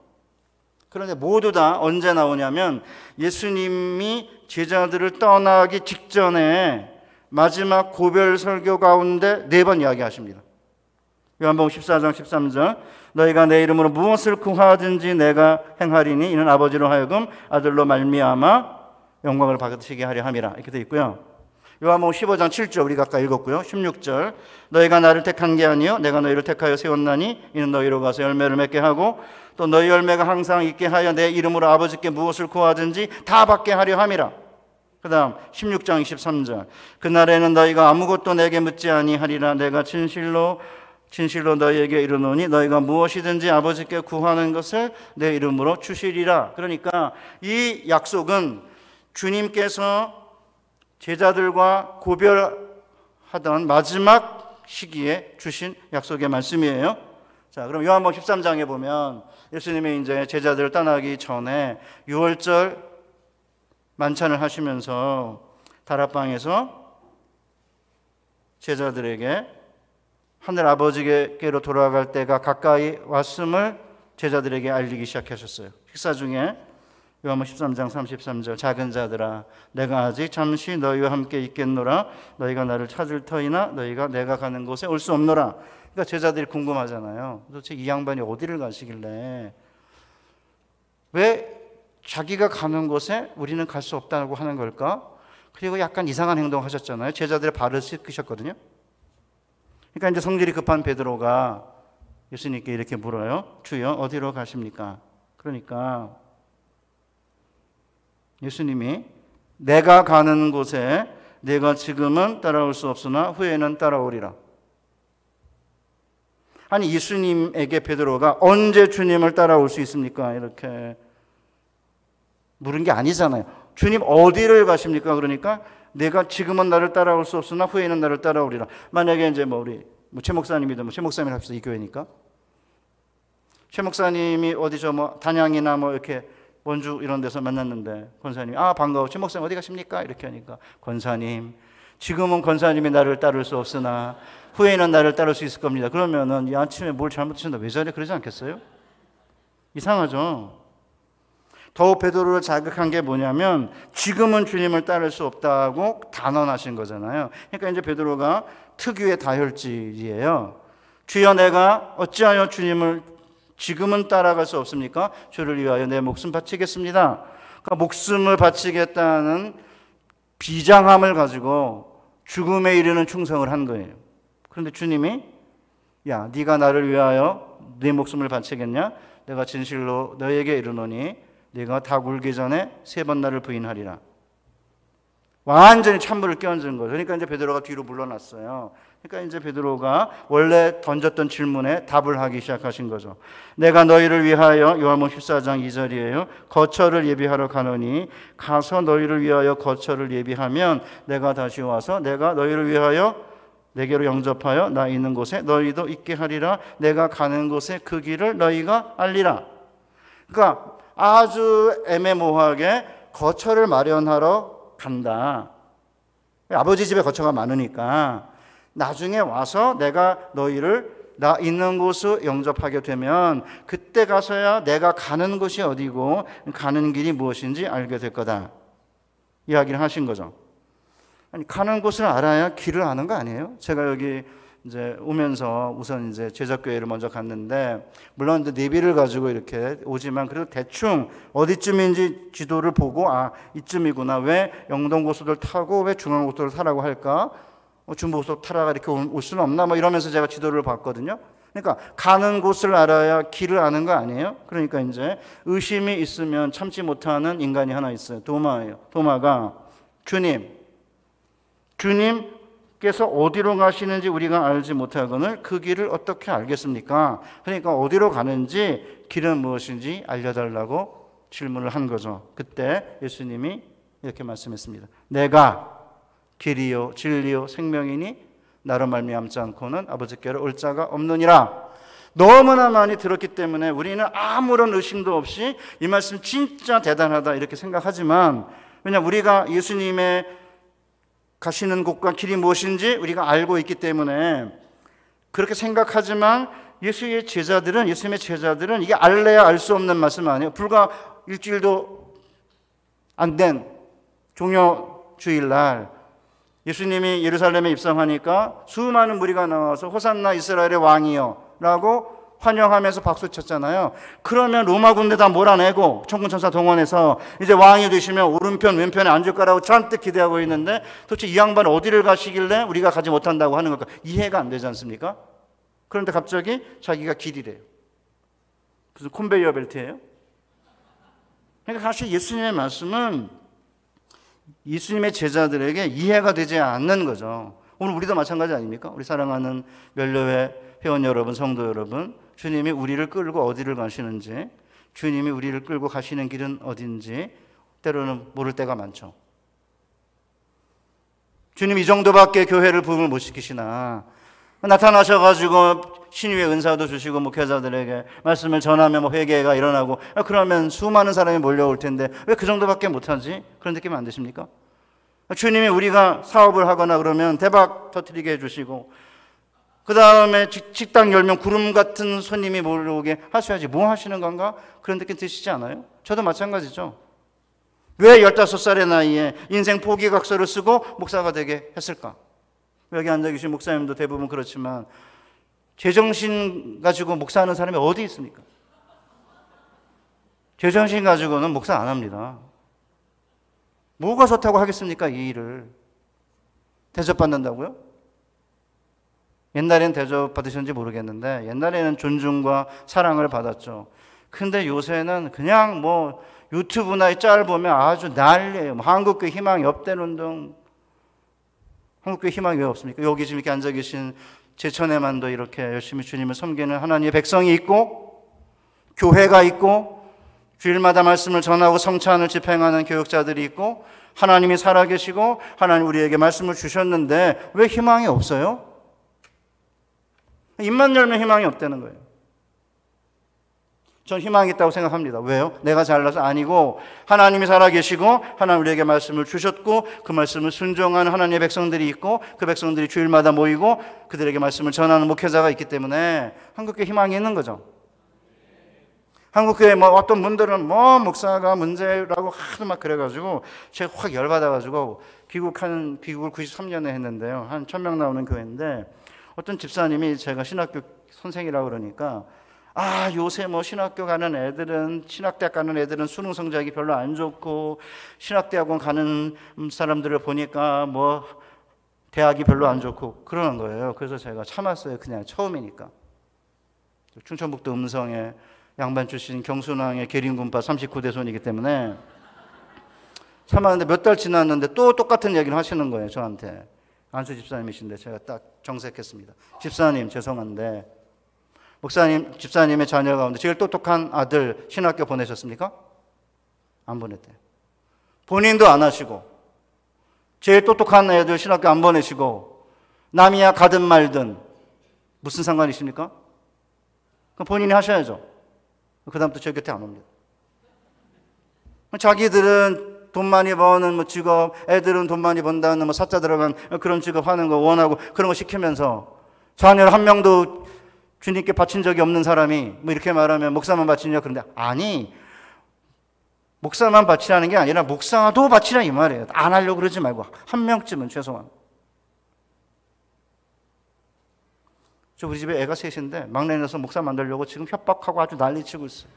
그런데 모두 다 언제 나오냐면 예수님이 제자들을 떠나기 직전에 마지막 고별 설교 가운데 4번 이야기하십니다. 요한복음 14장 13절, 너희가 내 이름으로 무엇을 구하든지 내가 행하리니 이는 아버지로 하여금 아들로 말미암아 영광을 받으시게 하려 함이라, 이렇게 되어 있고요. 요한복음 15장 7절 우리가 아까 읽었고요. 16절, 너희가 나를 택한 게 아니요 내가 너희를 택하여 세웠나니 이는 너희로 가서 열매를 맺게 하고 또 너희 열매가 항상 있게 하여 내 이름으로 아버지께 무엇을 구하든지 다 받게 하려 함이라. 그 다음 16장 23절, 그날에는 너희가 아무것도 내게 묻지 아니하리라. 내가 진실로 너희에게 이르노니 너희가 무엇이든지 아버지께 구하는 것을 내 이름으로 주시리라. 그러니까 이 약속은 주님께서 제자들과 고별하던 마지막 시기에 주신 약속의 말씀이에요. 자, 그럼 요한복음 13장에 보면 예수님이 이제 제자들을 떠나기 전에 6월절 만찬을 하시면서 다락방에서 제자들에게 하늘 아버지께로 돌아갈 때가 가까이 왔음을 제자들에게 알리기 시작하셨어요. 식사 중에 요한복음 13장 33절, 작은 자들아 내가 아직 잠시 너희와 함께 있겠노라. 너희가 나를 찾을 터이나 너희가 내가 가는 곳에 올 수 없노라. 그러니까 제자들이 궁금하잖아요. 도대체 이 양반이 어디를 가시길래 왜 자기가 가는 곳에 우리는 갈 수 없다고 하는 걸까? 그리고 약간 이상한 행동 하셨잖아요. 제자들의 발을 씻으셨거든요. 그러니까 이제 성질이 급한 베드로가 예수님께 이렇게 물어요. 주여 어디로 가십니까? 그러니까 예수님이 내가 가는 곳에 내가 지금은 따라올 수 없으나 후에는 따라오리라. 아니 예수님에게 베드로가 언제 주님을 따라올 수 있습니까? 이렇게 물은 게 아니잖아요. 주님 어디를 가십니까? 그러니까 내가 지금은 나를 따라올 수 없으나 후에는 나를 따라오리라. 만약에 이제 우리 최 목사님이든 최 목사님 합시다. 이 교회니까 최 목사님이 어디죠 단양이나 이렇게 원주 이런 데서 만났는데 권사님이 반가워 최 목사님 어디 가십니까? 이렇게 하니까 권사님 지금은 권사님이 나를 따를 수 없으나 후에는 나를 따를 수 있을 겁니다. 그러면은 이 아침에 뭘 잘못하셨나 왜 저래 그러지 않겠어요? 이상하죠. 더욱 베드로를 자극한 게 뭐냐면 지금은 주님을 따를 수 없다고 단언하신 거잖아요. 그러니까 이제 베드로가 특유의 다혈질이에요. 주여 내가 어찌하여 주님을 지금은 따라갈 수 없습니까? 주를 위하여 내 목숨 바치겠습니다. 그러니까 목숨을 바치겠다는 비장함을 가지고 죽음에 이르는 충성을 한 거예요. 그런데 주님이 야 네가 나를 위하여 네 목숨을 바치겠냐? 내가 진실로 너에게 이르노니 네가 다 굴기 전에 3번 나를 부인하리라. 완전히 찬물을 끼얹은 거죠. 그러니까 이제 베드로가 뒤로 물러났어요. 그러니까 이제 베드로가 원래 던졌던 질문에 답을 하기 시작하신 거죠. 내가 너희를 위하여 요한복음 14장 2절이에요. 거처를 예비하러 가노니 가서 너희를 위하여 거처를 예비하면 내가 다시 와서 내가 너희를 위하여 내게로 영접하여 나 있는 곳에 너희도 있게 하리라. 내가 가는 곳에 그 길을 너희가 알리라. 그러니까 아주 애매모호하게 거처를 마련하러 간다. 아버지 집에 거처가 많으니까 나중에 와서 내가 너희를 나 있는 곳을 영접하게 되면 그때 가서야 내가 가는 곳이 어디고 가는 길이 무엇인지 알게 될 거다. 이야기를 하신 거죠. 아니 가는 곳을 알아야 길을 아는 거 아니에요? 제가 여기 이제 오면서 우선 이제 제자교회를 먼저 갔는데 물론 이제 내비를 가지고 이렇게 오지만 그래도 대충 어디쯤인지 지도를 보고 이쯤이구나. 왜 영동고속도로를 타고 왜 중앙고속도로를 타라고 할까? 중부고속도로 타라가 이렇게 올 수는 없나? 이러면서 제가 지도를 봤거든요. 그러니까 가는 곳을 알아야 길을 아는 거 아니에요? 그러니까 이제 의심이 있으면 참지 못하는 인간이 하나 있어요. 도마예요. 도마가 주님께서 어디로 가시는지 우리가 알지 못하거늘 그 길을 어떻게 알겠습니까? 그러니까 어디로 가는지 길은 무엇인지 알려달라고 질문을 한 거죠. 그때 예수님이 이렇게 말씀했습니다. 내가 길이요 진리요 생명이니 나로 말미암지 않고는 아버지께로 올 자가 없느니라. 너무나 많이 들었기 때문에 우리는 아무런 의심도 없이 이 말씀 진짜 대단하다 이렇게 생각하지만 왜냐하면 우리가 예수님의 가시는 곳과 길이 무엇인지 우리가 알고 있기 때문에 그렇게 생각하지만 예수님의 제자들은 이게 알래야 알 수 없는 말씀 아니에요. 불과 일주일도 안 된 종료주일날 예수님이 예루살렘에 입성하니까 수많은 무리가 나와서 호산나 이스라엘의 왕이여 라고 환영하면서 박수 쳤잖아요. 그러면 로마 군대 다 몰아내고 천군천사 동원해서 이제 왕이 되시면 오른편 왼편에 앉을 거라고 잔뜩 기대하고 있는데 도대체 이 양반 어디를 가시길래 우리가 가지 못한다고 하는 걸까? 이해가 안 되지 않습니까? 그런데 갑자기 자기가 길이래요. 무슨 컨베이어 벨트예요? 그러니까 사실 예수님의 말씀은 예수님의 제자들에게 이해가 되지 않는 거죠. 오늘 우리도 마찬가지 아닙니까? 우리 사랑하는 멸류회 회원 여러분, 성도 여러분, 주님이 우리를 끌고 어디를 가시는지, 주님이 우리를 끌고 가시는 길은 어딘지 때로는 모를 때가 많죠. 주님 이 정도밖에 교회를 부흥을 못 시키시나? 나타나셔가지고 신유의 은사도 주시고 목회자들에게 말씀을 전하면 회개가 일어나고 그러면 수많은 사람이 몰려올 텐데 왜 그 정도밖에 못하지? 그런 느낌 안 드십니까? 주님이 우리가 사업을 하거나 그러면 대박 터뜨리게 해주시고 그 다음에 식당 열면 구름 같은 손님이 몰려오게 하셔야지 뭐 하시는 건가? 그런 느낌 드시지 않아요? 저도 마찬가지죠. 왜 15살의 나이에 인생 포기각서를 쓰고 목사가 되게 했을까? 여기 앉아 계신 목사님도 대부분 그렇지만 제정신 가지고 목사하는 사람이 어디 있습니까? 제정신 가지고는 목사 안 합니다. 뭐가 좋다고 하겠습니까? 이 일을 대접받는다고요? 옛날엔 대접받으셨는지 모르겠는데 옛날에는 존중과 사랑을 받았죠. 근데 요새는 그냥 유튜브나 짤 보면 아주 난리예요. 한국교회 희망이 없대는 등. 한국교회 희망이 왜 없습니까? 여기 지금 이렇게 앉아 계신 제천에만도 이렇게 열심히 주님을 섬기는 하나님의 백성이 있고, 교회가 있고, 주일마다 말씀을 전하고 성찬을 집행하는 교육자들이 있고, 하나님이 살아계시고 하나님 우리에게 말씀을 주셨는데 왜 희망이 없어요? 입만 열면 희망이 없다는 거예요. 전 희망이 있다고 생각합니다. 왜요? 내가 잘나서 아니고 하나님이 살아계시고 하나님 우리에게 말씀을 주셨고 그 말씀을 순종하는 하나님의 백성들이 있고 그 백성들이 주일마다 모이고 그들에게 말씀을 전하는 목회자가 있기 때문에 한국교회 희망이 있는 거죠. 한국교회 어떤 분들은 목사가 문제라고 하도 막 그래가지고 제가 확 열받아가지고 귀국을 93년에 했는데요. 한 1000명 나오는 교회인데 어떤 집사님이 제가 신학교 선생이라고 그러니까 요새 신학교 가는 애들은 신학대학 가는 애들은 수능 성적이 별로 안 좋고 신학대학원 가는 사람들을 보니까 대학이 별로 안 좋고 그러는 거예요. 그래서 제가 참았어요. 그냥 처음이니까. 충청북도 음성에 양반 출신 경순왕의 계린군파 39대 손이기 때문에 참았는데 몇 달 지났는데 또 똑같은 얘기를 하시는 거예요. 저한테. 안수 집사님이신데 제가 딱 정색했습니다. 집사님 죄송한데 목사님, 집사님의 자녀 가운데 제일 똑똑한 아들 신학교 보내셨습니까? 안 보냈대요. 본인도 안 하시고 제일 똑똑한 애들 신학교 안 보내시고 남이야 가든 말든 무슨 상관이십니까? 그럼 본인이 하셔야죠. 그 다음부터 제 곁에 안 옵니다. 자기들은 돈 많이 버는 직업, 애들은 돈 많이 번다는 사자 들어간 그런 직업 하는 거 원하고 그런 거 시키면서 자녀를 한 명도 주님께 바친 적이 없는 사람이 이렇게 말하면 목사만 바치냐 그런데 아니 목사만 바치라는 게 아니라 목사도 바치라 이 말이에요. 안 하려고 그러지 말고 한 명쯤은 최소한. 우리 집에 애가 셋인데 막내 녀석 목사 만들려고 지금 협박하고 아주 난리치고 있어요.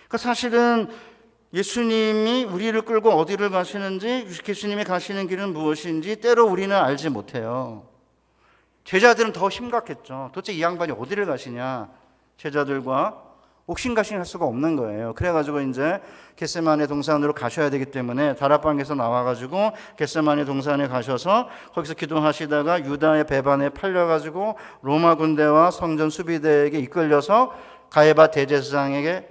그러니까 사실은 예수님이 우리를 끌고 어디를 가시는지 예수님이 가시는 길은 무엇인지 때로 우리는 알지 못해요. 제자들은 더 심각했죠. 도대체 이 양반이 어디를 가시냐. 제자들과 옥신각신할 수가 없는 거예요. 그래가지고 이제 겟세마네 동산으로 가셔야 되기 때문에 다락방에서 나와가지고 겟세마네 동산에 가셔서 거기서 기도하시다가 유다의 배반에 팔려가지고 로마 군대와 성전 수비대에게 이끌려서 가야바 대제사장에게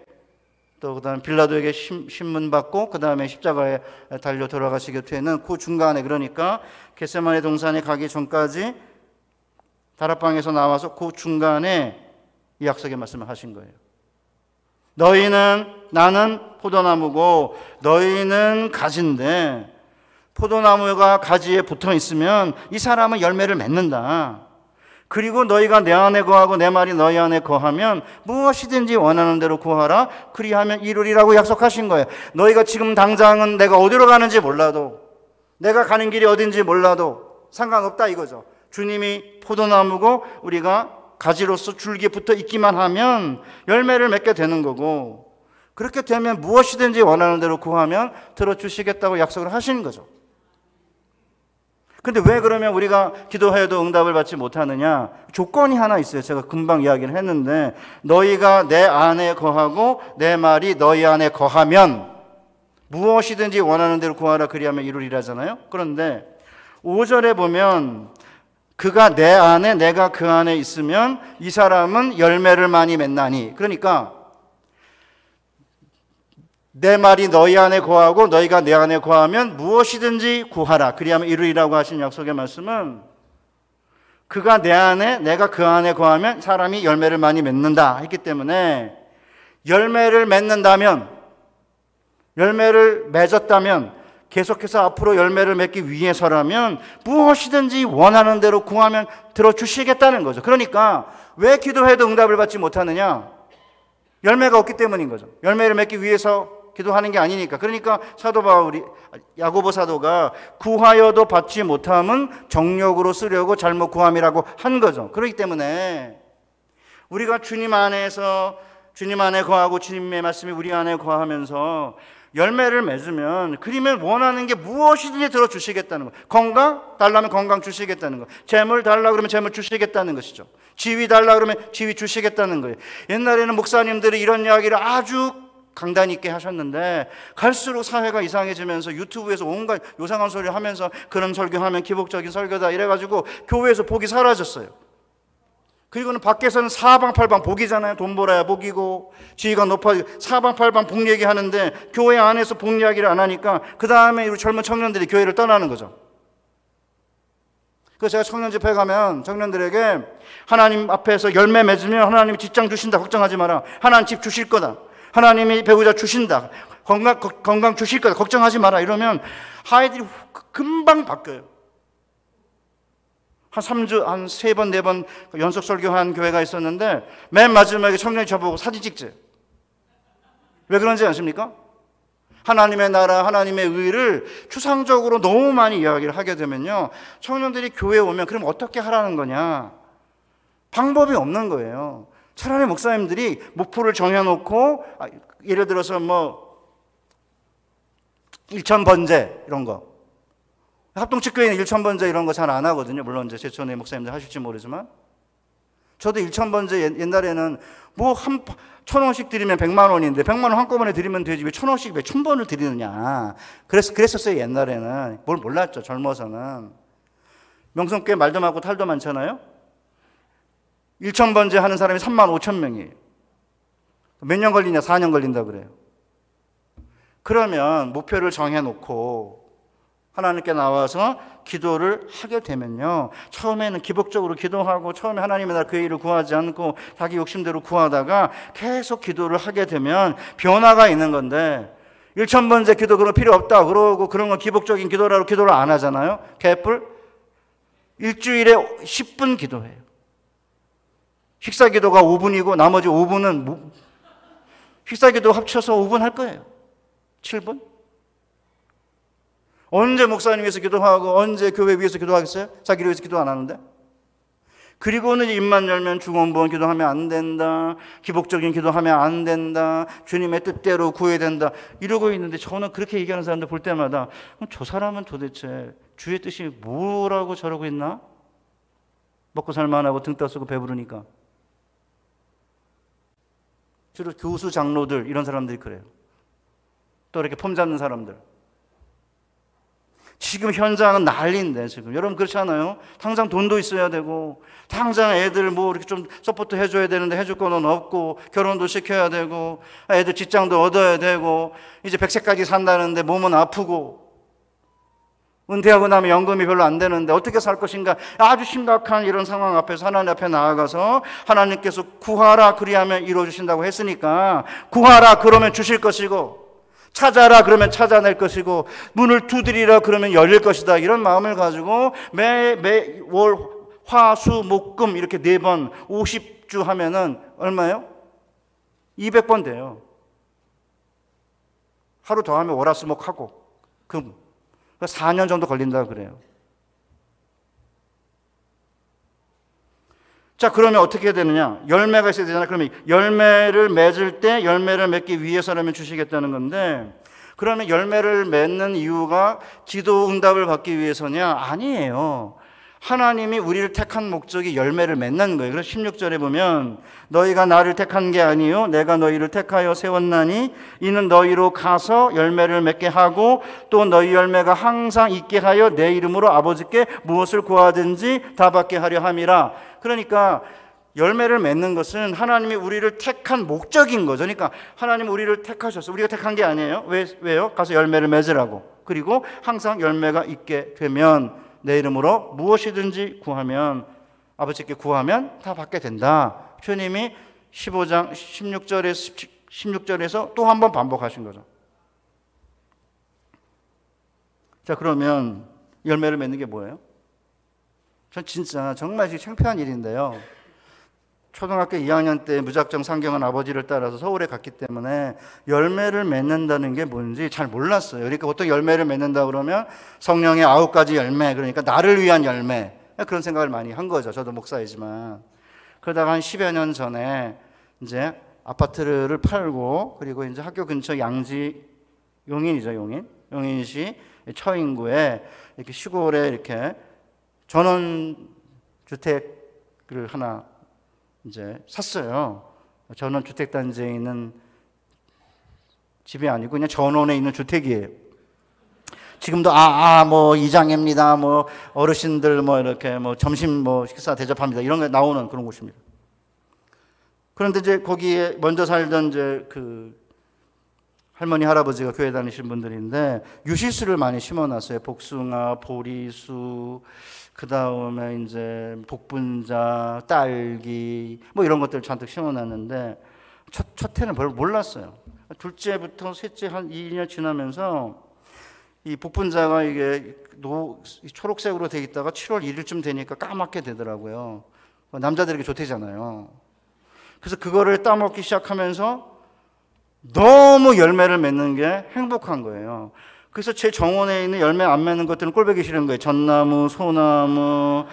또 그다음 빌라도에게 신문 받고 그 다음에 십자가에 달려 돌아가시게 되는 그 중간에 그러니까 겟세마네 동산에 가기 전까지 다락방에서 나와서 그 중간에 이 약속의 말씀을 하신 거예요. 나는 포도나무고 너희는 가지인데 포도나무가 가지에 붙어 있으면 이 사람은 열매를 맺는다. 그리고 너희가 내 안에 거하고 내 말이 너희 안에 거하면 무엇이든지 원하는 대로 구하라. 그리하면 이루리라고 약속하신 거예요. 너희가 지금 당장은 내가 어디로 가는지 몰라도 내가 가는 길이 어딘지 몰라도 상관없다 이거죠. 주님이 포도나무고 우리가 가지로서 줄기에 붙어 있기만 하면 열매를 맺게 되는 거고 그렇게 되면 무엇이든지 원하는 대로 구하면 들어주시겠다고 약속을 하시는 거죠. 근데 왜 그러면 우리가 기도해도 응답을 받지 못하느냐? 조건이 하나 있어요. 제가 금방 이야기를 했는데 너희가 내 안에 거하고 내 말이 너희 안에 거하면 무엇이든지 원하는 대로 구하라 그리하면 이루리라잖아요. 그런데 5절에 보면 그가 내 안에 내가 그 안에 있으면 이 사람은 열매를 많이 맺나니 그러니까 내 말이 너희 안에 거하고 너희가 내 안에 거하면 무엇이든지 구하라 그리하면 이루리라고 하신 약속의 말씀은 그가 내 안에 내가 그 안에 거하면 사람이 열매를 많이 맺는다 했기 때문에 열매를 맺는다면 열매를 맺었다면 계속해서 앞으로 열매를 맺기 위해서라면 무엇이든지 원하는 대로 구하면 들어주시겠다는 거죠. 그러니까 왜 기도해도 응답을 받지 못하느냐? 열매가 없기 때문인 거죠. 열매를 맺기 위해서 기도하는 게 아니니까. 그러니까 사도 바울이 야고보 사도가 구하여도 받지 못함은 정욕으로 쓰려고 잘못 구함이라고 한 거죠. 그렇기 때문에 우리가 주님 안에서 주님 안에 거하고 주님의 말씀이 우리 안에 거하면서 열매를 맺으면 그러면 원하는 게 무엇이든지 들어주시겠다는 거예요. 건강 달라면 건강 주시겠다는 거. 재물 달라 그러면 재물 주시겠다는 것이죠. 지위 달라 그러면 지위 주시겠다는 거예요. 옛날에는 목사님들이 이런 이야기를 아주 강단 있게 하셨는데 갈수록 사회가 이상해지면서 유튜브에서 온갖 요상한 소리 하면서 그런 설교하면 기복적인 설교다 이래가지고 교회에서 복이 사라졌어요. 그리고는 밖에서는 사방팔방 복이잖아요. 돈 벌어야 복이고 지위가 높아지고 사방팔방 복 얘기하는데 교회 안에서 복 이야기를 안 하니까 그 다음에 우리 젊은 청년들이 교회를 떠나는 거죠. 그래서 제가 청년 집회 가면 청년들에게 하나님 앞에서 열매 맺으면 하나님이 직장 주신다 걱정하지 마라. 하나님 집 주실 거다. 하나님이 배우자 주신다. 건강 주실 거다. 걱정하지 마라. 이러면 아이들이 금방 바뀌어요. 한 3주, 한 3번, 4번 연속 설교한 교회가 있었는데 맨 마지막에 청년이 저보고 사진 찍지. 왜 그런지 아십니까? 하나님의 나라, 하나님의 의를 추상적으로 너무 많이 이야기를 하게 되면요. 청년들이 교회에 오면 그럼 어떻게 하라는 거냐? 방법이 없는 거예요. 차라리 목사님들이 목표를 정해놓고 예를 들어서 일천번제 이런 거. 합동측교회는 일천번제 이런 거 잘 안 하거든요. 물론 이제 제천의 목사님들 하실지 모르지만 저도 일천번제 옛날에는 뭐 1,000원씩 드리면 100만 원인데 100만 원 한꺼번에 드리면 되지 왜 1,000원씩 왜 1,000번을 드리느냐. 그랬었어요. 옛날에는. 뭘 몰랐죠. 젊어서는. 명성교회 말도 많고 탈도 많잖아요. 일천번제 하는 사람이 35,000명이에요. 몇 년 걸리냐? 4년 걸린다 그래요. 그러면 목표를 정해놓고 하나님께 나와서 기도를 하게 되면요. 처음에는 기복적으로 기도하고 처음에 하나님의 나라 그 일을 구하지 않고 자기 욕심대로 구하다가 계속 기도를 하게 되면 변화가 있는 건데 일천번째 기도 그런 필요 없다 그러고 그런 건 기복적인 기도라고 기도를 안 하잖아요. 개뿔 일주일에 10분 기도해요. 식사 기도가 5분이고 나머지 5분은 식사 기도 합쳐서 5분 할 거예요. 7분? 언제 목사님 위해서 기도하고 언제 교회 위해서 기도하겠어요? 자기를 위해서 기도 안 하는데? 그리고는 입만 열면 중언부언 기도하면 안 된다. 기복적인 기도하면 안 된다. 주님의 뜻대로 구해야 된다. 이러고 있는데 저는 그렇게 얘기하는 사람들 볼 때마다 저 사람은 도대체 주의 뜻이 뭐라고 저러고 있나? 먹고 살만하고 등 떠쓰고 배부르니까. 주로 교수 장로들 이런 사람들이 그래요. 또 이렇게 폼 잡는 사람들. 지금 현장은 난리인데 지금 여러분 그렇지 않아요? 당장 돈도 있어야 되고 당장 애들 뭐 이렇게 좀 서포트 해줘야 되는데 해줄 거는 없고 결혼도 시켜야 되고 애들 직장도 얻어야 되고 이제 100세까지 산다는데 몸은 아프고 은퇴하고 나면 연금이 별로 안 되는데 어떻게 살 것인가. 아주 심각한 이런 상황 앞에서 하나님 앞에 나아가서 하나님께서 구하라 그리하면 이루어주신다고 했으니까 구하라 그러면 주실 것이고 찾아라 그러면 찾아낼 것이고 문을 두드리라 그러면 열릴 것이다. 이런 마음을 가지고 매월 화수목금 이렇게 4번 50주 하면은 얼마예요? 200번 돼요. 하루 더 하면 월화수목하고 금 4년 정도 걸린다 그래요. 자, 그러면 어떻게 해야 되느냐? 열매가 있어야 되잖아요. 그러면 열매를 맺을 때 열매를 맺기 위해서라면 주시겠다는 건데 그러면 열매를 맺는 이유가 기도 응답을 받기 위해서냐? 아니에요. 하나님이 우리를 택한 목적이 열매를 맺는 거예요. 그래서 16절에 보면 너희가 나를 택한 게 아니요 내가 너희를 택하여 세웠나니 이는 너희로 가서 열매를 맺게 하고 또 너희 열매가 항상 있게 하여 내 이름으로 아버지께 무엇을 구하든지 다 받게 하려 함이라. 그러니까 열매를 맺는 것은 하나님이 우리를 택한 목적인 거죠. 그러니까 하나님은 우리를 택하셨어요. 우리가 택한 게 아니에요. 왜요? 가서 열매를 맺으라고. 그리고 항상 열매가 있게 되면 내 이름으로 무엇이든지 구하면 아버지께 구하면 다 받게 된다. 주님이 15장 16절에서 또 한 번 반복하신 거죠. 자, 그러면 열매를 맺는 게 뭐예요? 전 진짜 정말 창피한 일인데요. 초등학교 2학년 때 무작정 상경한 아버지를 따라서 서울에 갔기 때문에 열매를 맺는다는 게 뭔지 잘 몰랐어요. 그러니까 보통 열매를 맺는다 그러면 성령의 9가지 열매, 그러니까 나를 위한 열매, 그런 생각을 많이 한 거죠. 저도 목사이지만. 그러다가 한 10여 년 전에 이제 아파트를 팔고 그리고 이제 학교 근처 양지 용인이죠, 용인시 처인구에 이렇게 시골에 이렇게 전원 주택을 하나 이제 샀어요. 전원주택단지에 있는 집이 아니고 그냥 전원에 있는 주택이에요. 지금도 뭐 이장입니다. 뭐 어르신들 뭐 이렇게 뭐 점심 뭐 식사 대접합니다. 이런 게 나오는 그런 곳입니다. 그런데 이제 거기에 먼저 살던 이제 그 할머니 할아버지가 교회 다니신 분들인데 유실수를 많이 심어놨어요. 복숭아, 보리수, 그 다음에 이제 복분자, 딸기 뭐 이런 것들 잔뜩 심어놨는데 첫 해는 별로 몰랐어요. 둘째부터 셋째 한 2년 지나면서 이 복분자가 이게 초록색으로 돼 있다가 7월 1일쯤 되니까 까맣게 되더라고요. 남자들에게 좋대잖아요. 그래서 그거를 따먹기 시작하면서 너무 열매를 맺는 게 행복한 거예요. 그래서 제 정원에 있는 열매 안 맺는 것들은 꼴보기 싫은 거예요. 전나무, 소나무,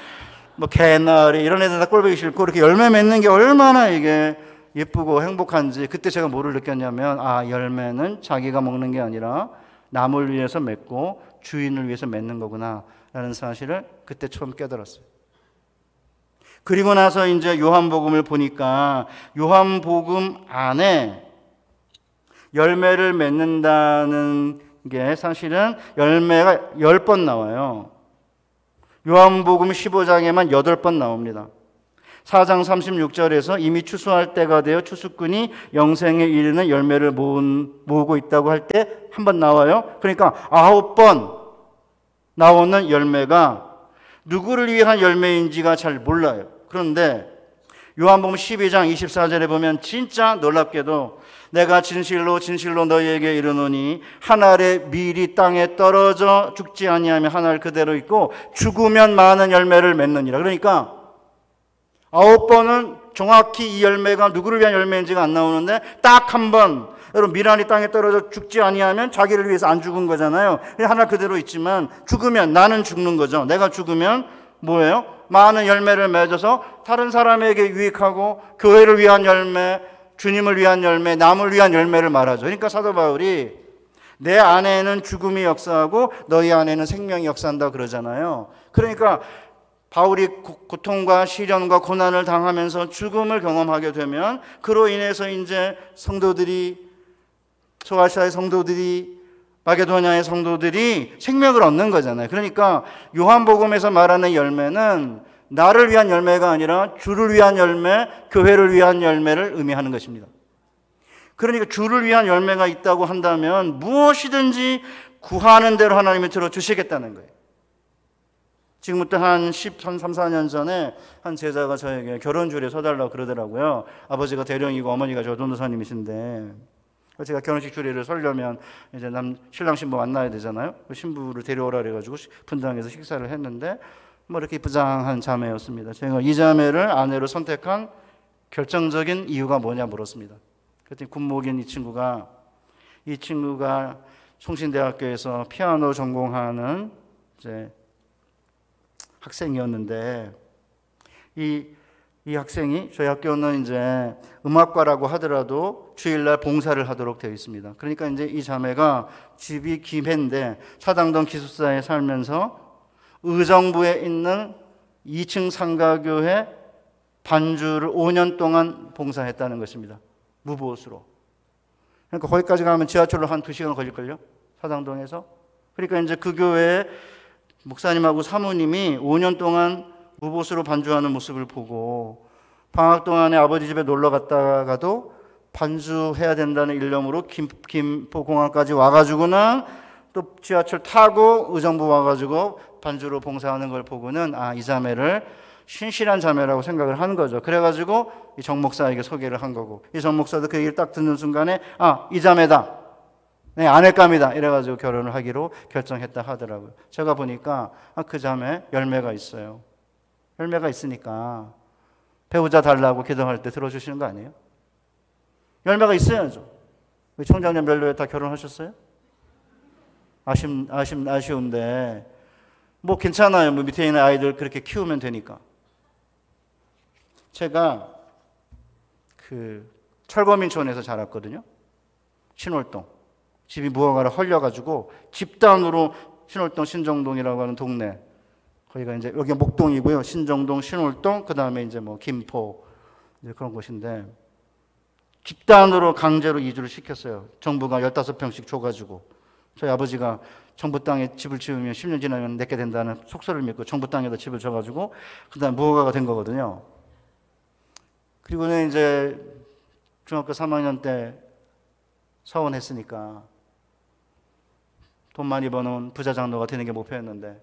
뭐 개나리 이런 애들 다 꼴보기 싫고 이렇게 열매 맺는 게 얼마나 이게 예쁘고 행복한지 그때 제가 뭐를 느꼈냐면 열매는 자기가 먹는 게 아니라 남을 위해서 맺고 주인을 위해서 맺는 거구나 라는 사실을 그때 처음 깨달았어요. 그리고 나서 이제 요한복음을 보니까 요한복음 안에 열매를 맺는다는 게 사실은 열매가 10번 나와요. 요한복음 15장에만 8번 나옵니다. 4장 36절에서 이미 추수할 때가 되어 추수꾼이 영생에 이르는 열매를 모으고 있다고 할 때 한 번 나와요. 그러니까 9번 나오는 열매가 누구를 위한 열매인지가 잘 몰라요. 그런데 요한복음 12장 24절에 보면 진짜 놀랍게도 내가 진실로 진실로 너희에게 이르노니 한 알의 밀이 땅에 떨어져 죽지 아니하면 한 알 그대로 있고 죽으면 많은 열매를 맺느니라. 그러니까 9번은 정확히 이 열매가 누구를 위한 열매인지가 안 나오는데 딱 한 번, 여러분 밀알이 땅에 떨어져 죽지 아니하면 자기를 위해서 안 죽은 거잖아요. 하나 그대로 있지만 죽으면 나는 죽는 거죠. 내가 죽으면 뭐예요? 많은 열매를 맺어서 다른 사람에게 유익하고 교회를 위한 열매, 주님을 위한 열매, 남을 위한 열매를 말하죠. 그러니까 사도 바울이 내 안에는 죽음이 역사하고 너희 안에는 생명이 역사한다 그러잖아요. 그러니까 바울이 고통과 시련과 고난을 당하면서 죽음을 경험하게 되면 그로 인해서 이제 성도들이 소아시아의 성도들이 마게도냐의 성도들이 생명을 얻는 거잖아요. 그러니까 요한복음에서 말하는 열매는 나를 위한 열매가 아니라 주를 위한 열매, 교회를 위한 열매를 의미하는 것입니다. 그러니까 주를 위한 열매가 있다고 한다면 무엇이든지 구하는 대로 하나님이 들어주시겠다는 거예요. 지금부터 한 3, 4년 전에 한 제자가 저에게 결혼줄에 서달라고 그러더라고요. 아버지가 대령이고 어머니가 전도사님이신데 제가 결혼식 주례를 서려면 이제 신랑 신부 만나야 되잖아요. 신부를 데려오라 그래가지고 분당에서 식사를 했는데 뭐 이렇게 부장한 자매였습니다. 제가 이 자매를 아내로 선택한 결정적인 이유가 뭐냐 물었습니다. 그랬더니 군목인 이 친구가 송신대학교에서 피아노 전공하는 이제 학생이었는데 이 학생이 저희 학교는 이제 음악과라고 하더라도 주일날 봉사를 하도록 되어 있습니다. 그러니까 이제 이 자매가 집이 김해인데 사당동 기숙사에 살면서 의정부에 있는 2층 상가교회 반주를 5년 동안 봉사했다는 것입니다. 무보수로. 그러니까 거기까지 가면 지하철로 한 2시간 걸릴걸요? 사당동에서. 그러니까 이제 그 교회에 목사님하고 사모님이 5년 동안 무보수로 반주하는 모습을 보고 방학 동안에 아버지 집에 놀러 갔다가도 반주해야 된다는 일념으로 김포공항까지 와가지고는 또 지하철 타고 의정부 와가지고 반주로 봉사하는 걸 보고는 이 자매를 신실한 자매라고 생각을 한 거죠. 그래가지고 이 정 목사에게 소개를 한 거고 이 정 목사도 그 얘기를 딱 듣는 순간에 이 자매다. 네, 아내감이다. 이래가지고 결혼을 하기로 결정했다 하더라고요. 제가 보니까 그 자매 열매가 있어요. 열매가 있으니까 배우자 달라고 기도할 때 들어주시는 거 아니에요? 열매가 있어야죠. 우리 총장님 별로에 다 결혼하셨어요? 아쉬운데 뭐 괜찮아요. 뭐 밑에 있는 아이들 그렇게 키우면 되니까. 제가 그 철거민촌에서 자랐거든요. 신월동. 집이 무허가로 헐려가지고 집단으로 신월동 신정동이라고 하는 동네. 거기가 이제 여기가 목동이고요. 신정동, 신월동, 그 다음에 이제 뭐 김포 이제 그런 곳인데 집단으로 강제로 이주를 시켰어요. 정부가 15평씩 줘가지고. 저희 아버지가 정부 땅에 집을 지으면 10년 지나면 내게 된다는 속설을 믿고 정부 땅에다 집을 줘가지고 그 다음 무허가가 된 거거든요. 그리고는 이제 중학교 3학년 때 서원했으니까 돈 많이 버는 부자 장로가 되는 게 목표였는데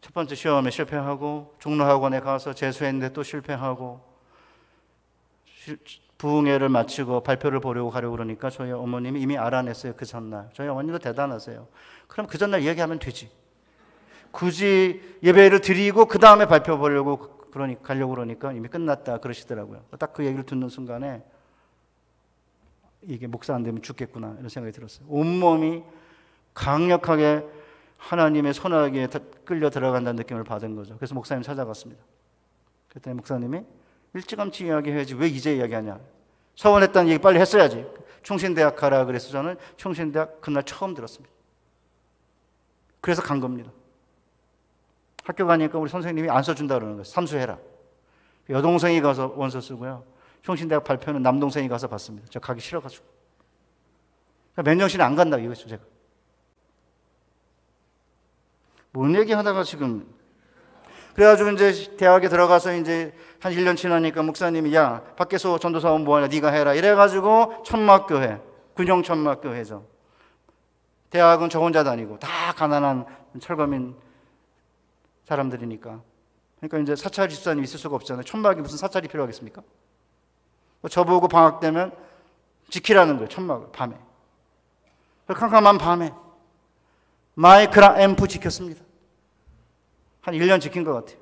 첫 번째 시험에 실패하고 종로학원에 가서 재수했는데 또 실패하고 부흥회를 마치고 발표를 보려고 가려고 그러니까 저희 어머님이 이미 알아냈어요. 그 전날. 저희 어머님도 대단하세요. 그럼 그 전날 이야기하면 되지. 굳이 예배를 드리고 그 다음에 발표 보려고 가려고 그러니까 이미 끝났다 그러시더라고요. 딱 그 얘기를 듣는 순간에 이게 목사 안 되면 죽겠구나 이런 생각이 들었어요. 온몸이 강력하게 하나님의 손아귀에 끌려 들어간다는 느낌을 받은 거죠. 그래서 목사님 찾아갔습니다. 그랬더니 목사님이 일찌감치 이야기해야지 왜 이제 이야기하냐. 서원했다는 얘기 빨리 했어야지. 충신대학 가라 그래서 저는 충신대학 그날 처음 들었습니다. 그래서 간 겁니다. 학교 가니까 우리 선생님이 안 써준다 그러는 거예요. 삼수해라. 여동생이 가서 원서 쓰고요. 충신대학 발표는 남동생이 가서 받습니다. 저 가기 싫어가지고. 그러니까 맨정신에 안 간다 이거죠 제가. 뭔 얘기하다가 지금. 그래가지고 이제 대학에 들어가서 이제 한 1년 지나니까 목사님이 야 밖에서 전도사원 뭐하냐 네가 해라 이래가지고 천막교회 군용천막교회죠. 대학은 저 혼자 다니고 다 가난한 철거민 사람들이니까. 그러니까 이제 사찰 집사님 있을 수가 없잖아요. 천막이 무슨 사찰이 필요하겠습니까? 저보고 방학 되면 지키라는 거예요. 천막을 밤에. 캄캄한 밤에 마이크랑 앰프 지켰습니다. 한 1년 지킨 것 같아요.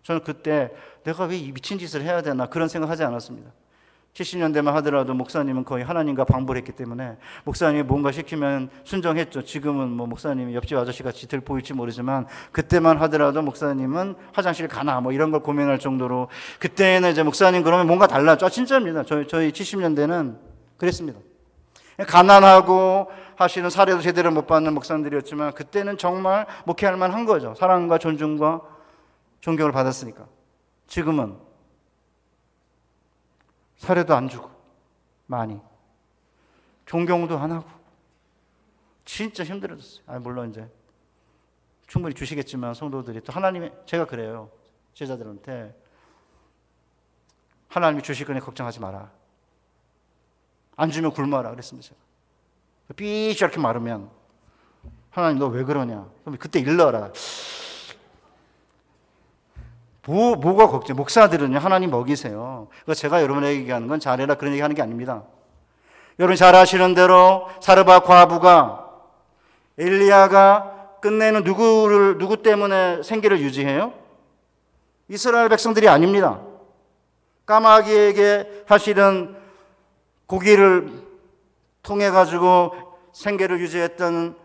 저는 그때 내가 왜 이 미친 짓을 해야 되나 그런 생각하지 않았습니다. 70년대만 하더라도 목사님은 거의 하나님과 방불 했기 때문에 목사님이 뭔가 시키면 순종했죠. 지금은 뭐 목사님이 옆집 아저씨같이 들 보일지 모르지만 그때만 하더라도 목사님은 화장실 가나 뭐 이런 걸 고민할 정도로 그때는 이제 목사님 그러면 뭔가 달라져. 진짜입니다. 저희 70년대는 그랬습니다. 가난하고 하시는 사례도 제대로 못 받는 목사님들이었지만 그때는 정말 목회할 만한 거죠. 사랑과 존중과 존경을 받았으니까. 지금은 사례도 안 주고 많이 존경도 안 하고 진짜 힘들어졌어요. 물론 이제 충분히 주시겠지만 성도들이 또 하나님의 제가 그래요. 제자들한테 하나님이 주실 거니 걱정하지 마라. 안 주면 굶어라 그랬습니다. 제가. 삐 이렇게 마르면 하나님 너 왜 그러냐? 그럼 그때 일러라. 뭐가 걱정? 목사들은요 하나님 먹이세요. 제가 여러분에게 얘기하는 건 잘해라 그런 얘기하는 게 아닙니다. 여러분 잘 아시는 대로 사르밧 과부가 엘리야가 끝내는 누구 때문에 생계를 유지해요? 이스라엘 백성들이 아닙니다. 까마귀에게 사실은 고기를 통해 가지고 생계를 유지했던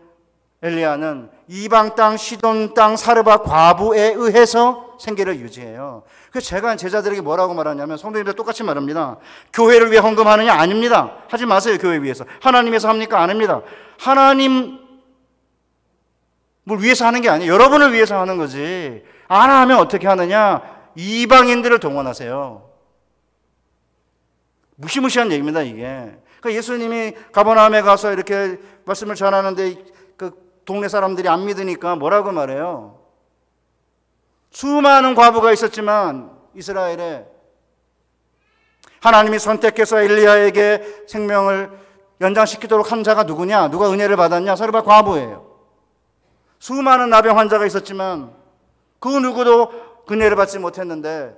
엘리야는 이방 땅 시돈 땅 사르밧 과부에 의해서 생계를 유지해요. 그래서 제가 제자들에게 뭐라고 말하냐면 성도님들 똑같이 말합니다. 교회를 위해 헌금하느냐? 아닙니다. 하지 마세요. 교회 위해서. 하나님 위해서 합니까? 안 합니다. 하나님을 위해서 하는 게 아니에요. 여러분을 위해서 하는 거지. 안 하면 어떻게 하느냐? 이방인들을 동원하세요. 무시무시한 얘기입니다, 이게. 그러니까 예수님이 가버나움에 가서 이렇게 말씀을 전하는데 그 동네 사람들이 안 믿으니까 뭐라고 말해요? 수많은 과부가 있었지만 이스라엘에 하나님이 선택해서 엘리야에게 생명을 연장시키도록 한 자가 누구냐? 누가 은혜를 받았냐? 사르밧 과부예요. 수많은 나병 환자가 있었지만 그 누구도 은혜를 받지 못했는데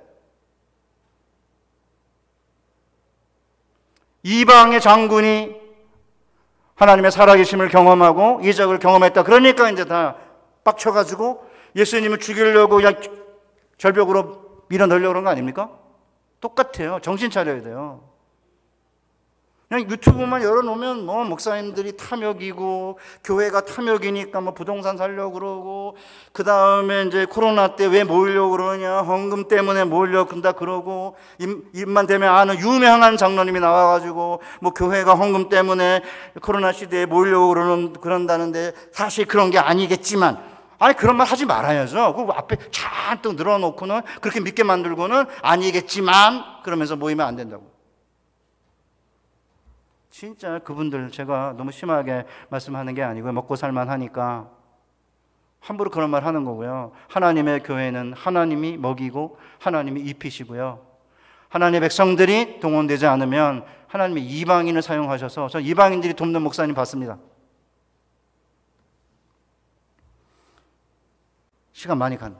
이방의 장군이 하나님의 살아계심을 경험하고 이적을 경험했다. 그러니까 이제 다 빡쳐가지고 예수님을 죽이려고 그냥 절벽으로 밀어 넣으려고 그런 거 아닙니까? 똑같아요. 정신 차려야 돼요. 그냥 유튜브만 열어놓으면 뭐 목사님들이 탐욕이고 교회가 탐욕이니까 뭐 부동산 살려고 그러고 그 다음에 이제 코로나 때 왜 모으려고 그러냐 헌금 때문에 모으려고 그런다 그러고 입만 대면 아는 유명한 장로님이 나와가지고 뭐 교회가 헌금 때문에 코로나 시대에 모으려고 그런다는데 사실 그런 게 아니겠지만 아니 그런 말 하지 말아야죠. 그 앞에 잔뜩 늘어놓고는 그렇게 믿게 만들고는 아니겠지만 그러면서 모이면 안 된다고. 진짜 그분들 제가 너무 심하게 말씀하는 게 아니고요. 먹고 살만하니까 함부로 그런 말 하는 거고요. 하나님의 교회는 하나님이 먹이고 하나님이 입히시고요. 하나님의 백성들이 동원되지 않으면 하나님의 이방인을 사용하셔서 저 이방인들이 돕는 목사님 봤습니다. 시간 많이 갔네.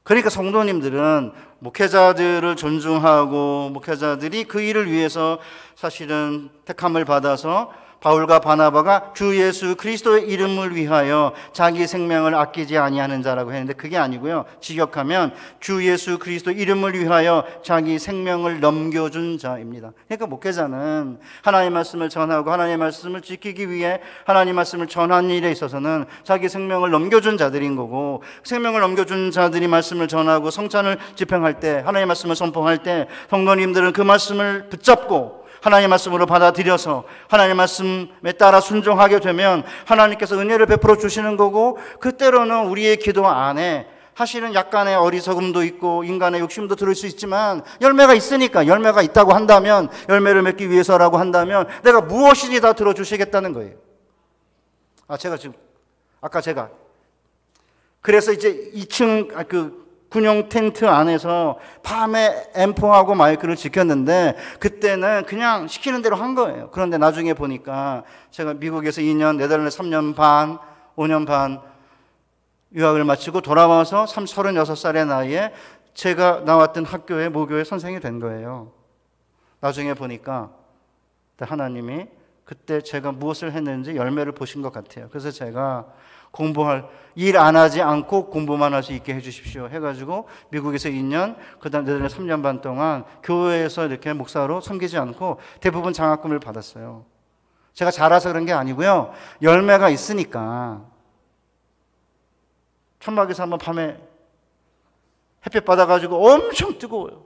그러니까 성도님들은 목회자들을 존중하고 목회자들이 그 일을 위해서 사실은 택함을 받아서 바울과 바나바가 주 예수 그리스도의 이름을 위하여 자기 생명을 아끼지 아니하는 자라고 했는데 그게 아니고요. 직역하면 주 예수 그리스도 이름을 위하여 자기 생명을 넘겨준 자입니다. 그러니까 목회자는 하나님의 말씀을 전하고 하나님의 말씀을 지키기 위해 하나님의 말씀을 전하는 일에 있어서는 자기 생명을 넘겨준 자들인 거고, 생명을 넘겨준 자들이 말씀을 전하고 성찬을 집행할 때, 하나님의 말씀을 선포할 때 성도님들은 그 말씀을 붙잡고 하나님의 말씀으로 받아들여서 하나님의 말씀에 따라 순종하게 되면 하나님께서 은혜를 베풀어 주시는 거고, 그때로는 우리의 기도 안에 사실은 약간의 어리석음도 있고 인간의 욕심도 들을 수 있지만 열매가 있으니까, 열매가 있다고 한다면, 열매를 맺기 위해서라고 한다면 내가 무엇이니 다 들어주시겠다는 거예요. 제가 그래서 이제 2층 군용 텐트 안에서 밤에 앰프하고 마이크를 지켰는데 그때는 그냥 시키는 대로 한 거예요. 그런데 나중에 보니까 제가 미국에서 2년, 네덜란드 3년 반, 5년 반 유학을 마치고 돌아와서 36살의 나이에 제가 나왔던 학교의 모교의 선생이 된 거예요. 나중에 보니까 하나님이 그때 제가 무엇을 했는지 열매를 보신 것 같아요. 그래서 제가 일 안 하지 않고 공부만 할 수 있게 해주십시오 해가지고 미국에서 2년, 그 다음 네덜란드 3년 반 동안 교회에서 이렇게 목사로 섬기지 않고 대부분 장학금을 받았어요. 제가 잘해서 그런 게 아니고요. 열매가 있으니까. 천막에서 한번 밤에 햇볕 받아가지고 엄청 뜨거워요.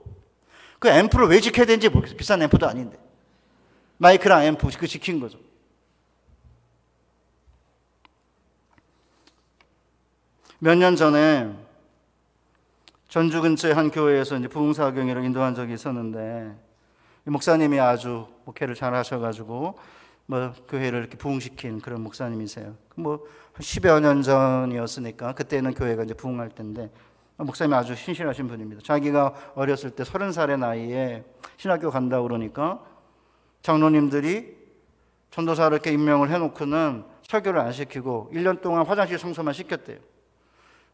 그 앰프를 왜 지켜야 되는지 모르겠어요. 비싼 앰프도 아닌데. 마이크랑 앰프 그 지킨 거죠. 몇 년 전에 전주 근처의 한 교회에서 이제 부흥사경회를 인도한 적이 있었는데, 목사님이 아주 목회를 잘 하셔가지고 교회를 이렇게 부흥시킨 그런 목사님이세요. 한 10여 년 전이었으니까 그때는 교회가 이제 부흥할 때인데, 목사님이 아주 신실하신 분입니다. 자기가 어렸을 때 30살의 나이에 신학교 간다고 그러니까 장로님들이 전도사를 이렇게 임명을 해놓고는 설교를 안 시키고 1년 동안 화장실 청소만 시켰대요.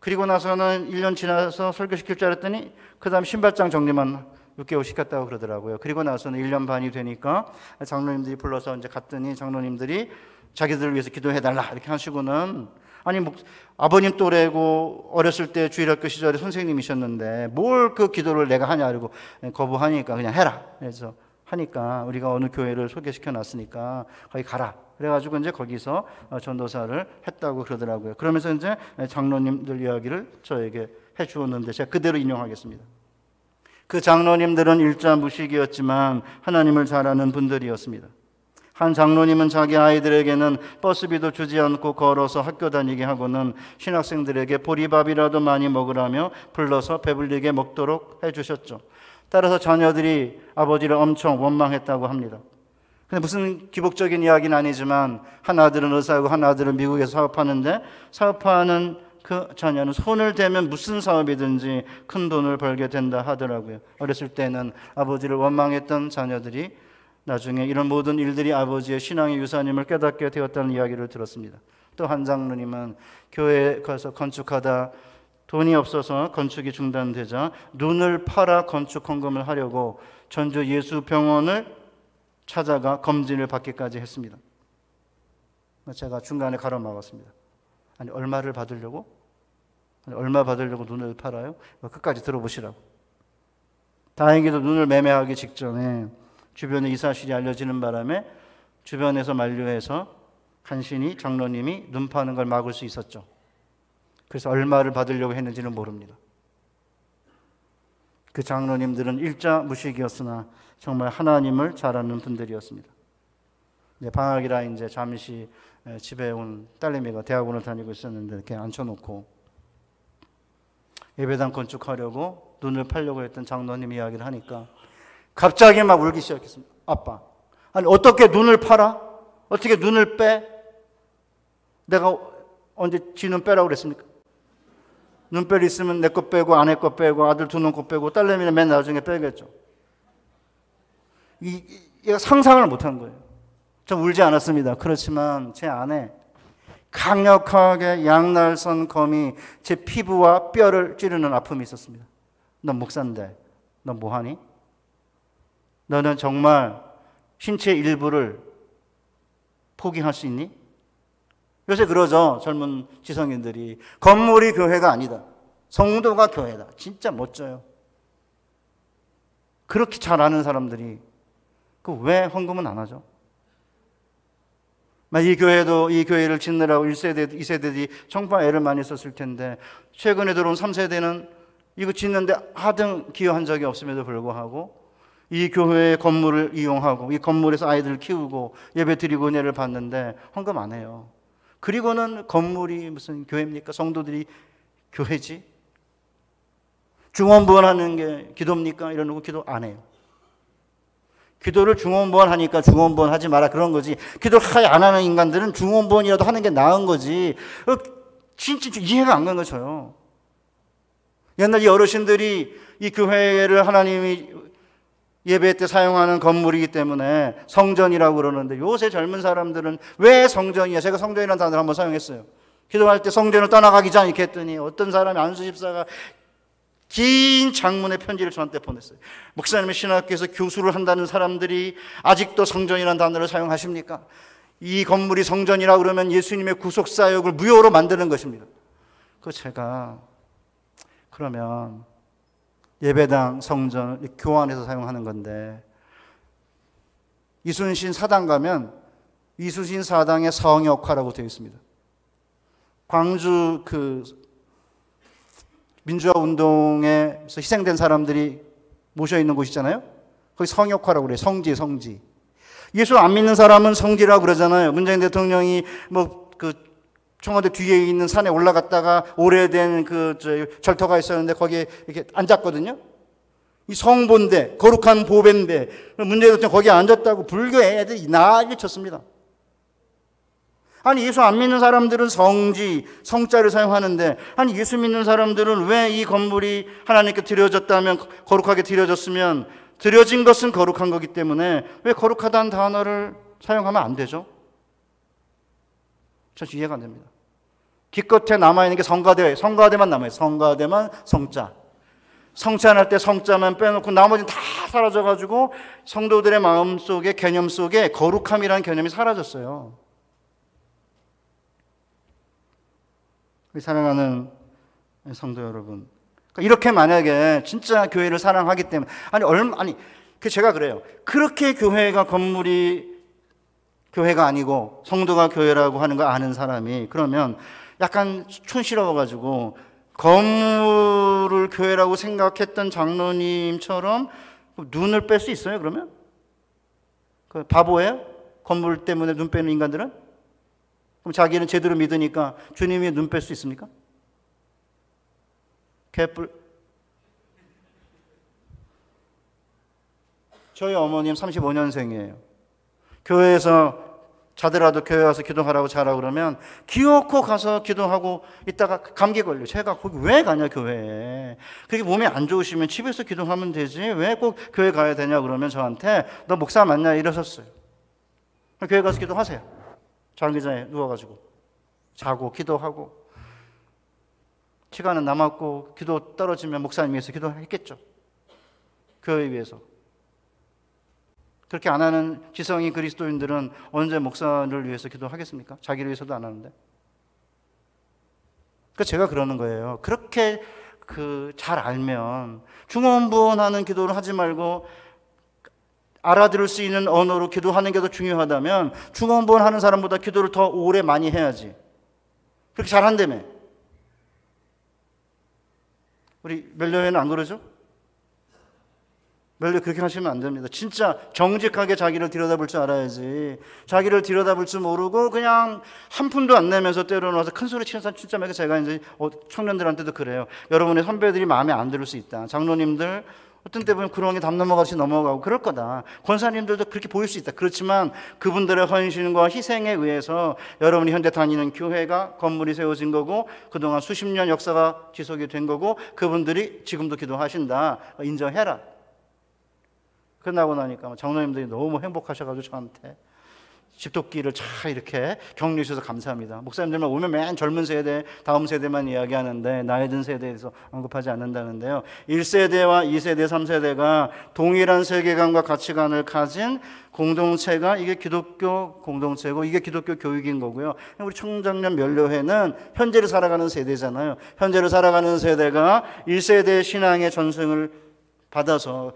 그리고 나서는 1년 지나서 설교시킬 줄 알았더니 그 다음 신발장 정리만 6개월 시켰다고 그러더라고요. 그리고 나서는 1년 반이 되니까 장로님들이 불러서 이제 갔더니 장로님들이 자기들을 위해서 기도해달라 이렇게 하시고는, 아니 아버님 또래고 어렸을 때 주일학교 시절에 선생님이셨는데 뭘 그 기도를 내가 하냐 그러고 거부하니까 그냥 해라. 그래서 하니까 우리가 어느 교회를 소개시켜 놨으니까 거기 가라. 그래가지고 이제 거기서 전도사를 했다고 그러더라고요. 그러면서 이제 장로님들 이야기를 저에게 해 주었는데 제가 그대로 인용하겠습니다. 그 장로님들은 일자무식이었지만 하나님을 잘 아는 분들이었습니다. 한 장로님은 자기 아이들에게는 버스비도 주지 않고 걸어서 학교 다니게 하고는 신학생들에게 보리밥이라도 많이 먹으라며 불러서 배불리게 먹도록 해주셨죠. 따라서 자녀들이 아버지를 엄청 원망했다고 합니다. 근데 무슨 기복적인 이야기는 아니지만 한 아들은 의사고 한 아들은 미국에서 사업하는데, 사업하는 그 자녀는 손을 대면 무슨 사업이든지 큰 돈을 벌게 된다 하더라고요. 어렸을 때는 아버지를 원망했던 자녀들이 나중에 이런 모든 일들이 아버지의 신앙의 유산임을 깨닫게 되었다는 이야기를 들었습니다. 또 한 장로님은 교회에 가서 건축하다 돈이 없어서 건축이 중단되자 눈을 팔아 건축 헌금을 하려고 전주 예수병원을 찾아가 검진을 받기까지 했습니다. 제가 중간에 가로막았습니다. 아니 얼마를 받으려고? 얼마 받으려고 눈을 팔아요? 끝까지 들어보시라고. 다행히도 눈을 매매하기 직전에 주변에 이 사실이 알려지는 바람에 주변에서 만류해서 간신히 장로님이 눈 파는 걸 막을 수 있었죠. 그래서 얼마를 받으려고 했는지는 모릅니다. 그 장로님들은 일자무식이었으나 정말 하나님을 잘 아는 분들이었습니다. 이제 방학이라 이제 잠시 집에 온 딸내미가 대학원을 다니고 있었는데 이렇게 앉혀놓고 예배당 건축하려고 눈을 팔려고 했던 장로님 이야기를 하니까 갑자기 막 울기 시작했습니다. 아빠, 아니 어떻게 눈을 팔아? 어떻게 눈을 빼? 내가 언제 지 눈 빼라고 그랬습니까? 눈뺄 있으면 내 거 빼고 아내 거 빼고 아들 두 눈 거 빼고 딸내미는 맨 나중에 빼겠죠. 얘가 상상을 못한 거예요. 저 울지 않았습니다. 그렇지만 제 안에 강력하게 양날선 검이 제 피부와 뼈를 찌르는 아픔이 있었습니다. 넌 목사인데 넌 뭐하니? 너는 정말 신체 일부를 포기할 수 있니? 요새 그러죠. 젊은 지성인들이 건물이 교회가 아니다. 성도가 교회다. 진짜 멋져요. 그렇게 잘 아는 사람들이 왜 헌금은 안 하죠? 이 교회를 짓느라고 1세대, 2세대들이 정말 애를 많이 썼을 텐데 최근에 들어온 3세대는 이거 짓는데 하등 기여한 적이 없음에도 불구하고 이 교회의 건물을 이용하고 이 건물에서 아이들을 키우고 예배 드리고 은혜를 받는데 헌금 안 해요. 그리고는 건물이 무슨 교회입니까? 성도들이 교회지? 중원부원하는 게 기도입니까? 이러고 기도 안 해요. 기도를 중원부원 하니까 중원부원 하지 마라 그런 거지. 기도를 안 하는 인간들은 중원부원이라도 하는 게 나은 거지. 진짜 이해가 안 가는 거죠. 옛날 이 어르신들이 이 교회를 하나님이 예배 때 사용하는 건물이기 때문에 성전이라고 그러는데 요새 젊은 사람들은 왜 성전이야? 제가 성전이라는 단어를 한번 사용했어요. 기도할 때 성전을 떠나가기 전 이렇게 했더니 어떤 사람이 안수 집사가 긴 장문의 편지를 저한테 보냈어요. 목사님의 신학교에서 교수를 한다는 사람들이 아직도 성전이라는 단어를 사용하십니까? 이 건물이 성전이라 그러면 예수님의 구속사역을 무효로 만드는 것입니다. 제가 그러면 예배당, 성전, 교환해서 사용하는 건데 이순신 사당 가면 이순신 사당의 성역화라고 되어 있습니다. 광주 민주화 운동에서 희생된 사람들이 모셔있는 곳이잖아요. 거기 성역화라고 그래요. 성지. 예수 안 믿는 사람은 성지라고 그러잖아요. 문재인 대통령이 청와대 뒤에 있는 산에 올라갔다가 오래된 절터가 있었는데 거기에 이렇게 앉았거든요. 이 성본대, 거룩한 보배인데 문재인 대통령 거기에 앉았다고 불교 애들이 난리 쳤습니다. 아니 예수 안 믿는 사람들은 성지, 성자를 사용하는데 아니 예수 믿는 사람들은 왜 이 건물이 하나님께 드려졌다면 거룩하게 드려졌으면 드려진 것은 거룩한 거기 때문에 왜 거룩하다는 단어를 사용하면 안 되죠? 저 이해가 안 됩니다. 기껏해 남아있는 게 성가대만 남아있어요. 성가대만 성자. 성찬할 때 성자만 빼놓고 나머지는 다 사라져가지고 성도들의 마음속에 개념 속에 거룩함이라는 개념이 사라졌어요. 사랑하는 성도 여러분, 이렇게 만약에 진짜 교회를 사랑하기 때문에 제가 그래요. 그렇게 교회가 건물이 교회가 아니고 성도가 교회라고 하는 거 아는 사람이 그러면 약간 촌스러워가지고 건물을 교회라고 생각했던 장로님처럼 눈을 뺄 수 있어요? 그러면 바보예요? 건물 때문에 눈 빼는 인간들은? 그럼 자기는 제대로 믿으니까 주님이 눈 뺄 수 있습니까? 개뿔. 저희 어머님 35년생이에요. 교회에서 자더라도 교회 와서 기도하라고 자라고 그러면 기어코 가서 기도하고 있다가 감기 걸려요. 제가 거기 왜 가냐 교회에. 그게 몸이 안 좋으시면 집에서 기도하면 되지 왜 꼭 교회 가야 되냐 그러면 저한테 너 목사 맞냐 이러셨어요. 교회 가서 기도하세요. 장기자에 누워가지고 자고 기도하고 시간은 남았고 기도 떨어지면 목사님 위해서 기도했겠죠. 교회 위해서. 그렇게 안 하는 지성인 그리스도인들은 언제 목사를 위해서 기도하겠습니까? 자기를 위해서도 안 하는데. 그러니까 제가 그러는 거예요. 그렇게 잘 알면 중언부언하는 기도를 하지 말고 알아들을 수 있는 언어로 기도하는 게 더 중요하다면 중언부언하는 사람보다 기도를 더 오래 많이 해야지. 그렇게 잘한다며. 우리 멜로에는 안 그러죠? 멜로 그렇게 하시면 안 됩니다. 진짜 정직하게 자기를 들여다볼 줄 알아야지. 자기를 들여다볼 줄 모르고 그냥 한 푼도 안 내면서 때려놓아서 큰 소리 치는 사람 진짜 많아요. 제가 이제 청년들한테도 그래요. 여러분의 선배들이 마음에 안 들을 수 있다. 장로님들 어떤 때 보면 그런 게 담 넘어가듯이 넘어가고 그럴 거다. 권사님들도 그렇게 보일 수 있다. 그렇지만 그분들의 헌신과 희생에 의해서 여러분이 현재 다니는 교회가 건물이 세워진 거고 그동안 수십 년 역사가 지속이 된 거고 그분들이 지금도 기도하신다. 인정해라. 끝나고 나니까 장로님들이 너무 행복하셔가지고 저한테 집도끼를 잘 이렇게 격려해 주셔서 감사합니다. 목사님들만 오면 맨 젊은 세대, 다음 세대만 이야기하는데 나이 든 세대에 대해서 언급하지 않는다는데요. 1세대와 2세대, 3세대가 동일한 세계관과 가치관을 가진 공동체가 이게 기독교 공동체고 이게 기독교 교육인 거고요. 우리 청장년 면료회는 현재를 살아가는 세대잖아요. 현재를 살아가는 세대가 1세대 신앙의 전승을 받아서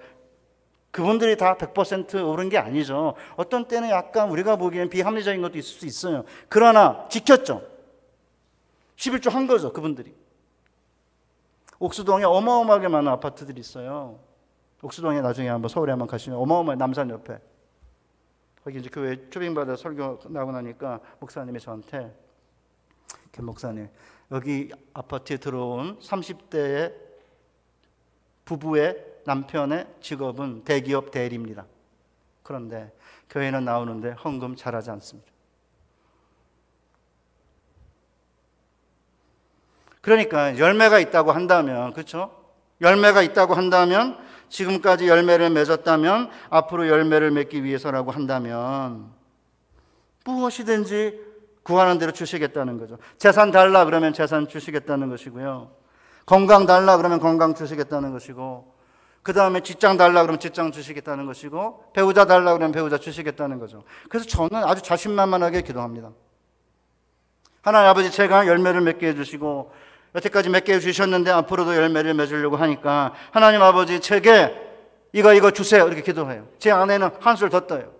그분들이 다 100% 옳은 게 아니죠. 어떤 때는 약간 우리가 보기엔 비합리적인 것도 있을 수 있어요. 그러나 지켰죠. 11조 한 거죠, 그분들이. 옥수동에 어마어마하게 많은 아파트들이 있어요. 옥수동에 나중에 한번 서울에 한번 가시면 어마어마한 남산 옆에. 거기 이제 교회 초빙받아 설교 나고 나니까 목사님이 저한테 김 목사님, 여기 아파트에 들어온 30대의 부부의 남편의 직업은 대기업 대리입니다. 그런데 교회는 나오는데 헌금 잘하지 않습니다. 그러니까 열매가 있다고 한다면, 그렇죠? 열매가 있다고 한다면, 지금까지 열매를 맺었다면 앞으로 열매를 맺기 위해서라고 한다면 무엇이든지 구하는 대로 주시겠다는 거죠. 재산 달라 그러면 재산 주시겠다는 것이고요. 건강 달라 그러면 건강 주시겠다는 것이고, 그 다음에 직장 달라 그러면 직장 주시겠다는 것이고, 배우자 달라 그러면 배우자 주시겠다는 거죠. 그래서 저는 아주 자신만만하게 기도합니다. 하나님 아버지, 제가 열매를 맺게 해주시고 여태까지 맺게 해주셨는데 앞으로도 열매를 맺으려고 하니까 하나님 아버지, 제게 이거 주세요 이렇게 기도해요. 제 아내는 한술 더 떠요.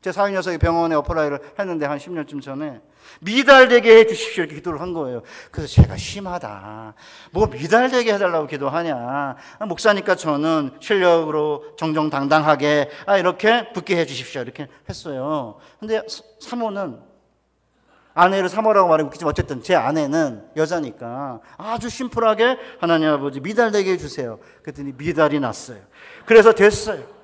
제 사위 녀석이 병원에 오퍼라이를 했는데 한 10년쯤 전에 미달되게 해 주십시오 이렇게 기도를 한 거예요. 그래서 제가 심하다. 뭐 미달되게 해달라고 기도하냐. 목사니까 저는 실력으로 정정당당하게 이렇게 붙게 해 주십시오 이렇게 했어요. 근데 사모는, 아내를 사모라고 말하면 웃기지만 어쨌든 제 아내는 여자니까 아주 심플하게 하나님 아버지 미달되게 해주세요. 그랬더니 미달이 났어요. 그래서 됐어요.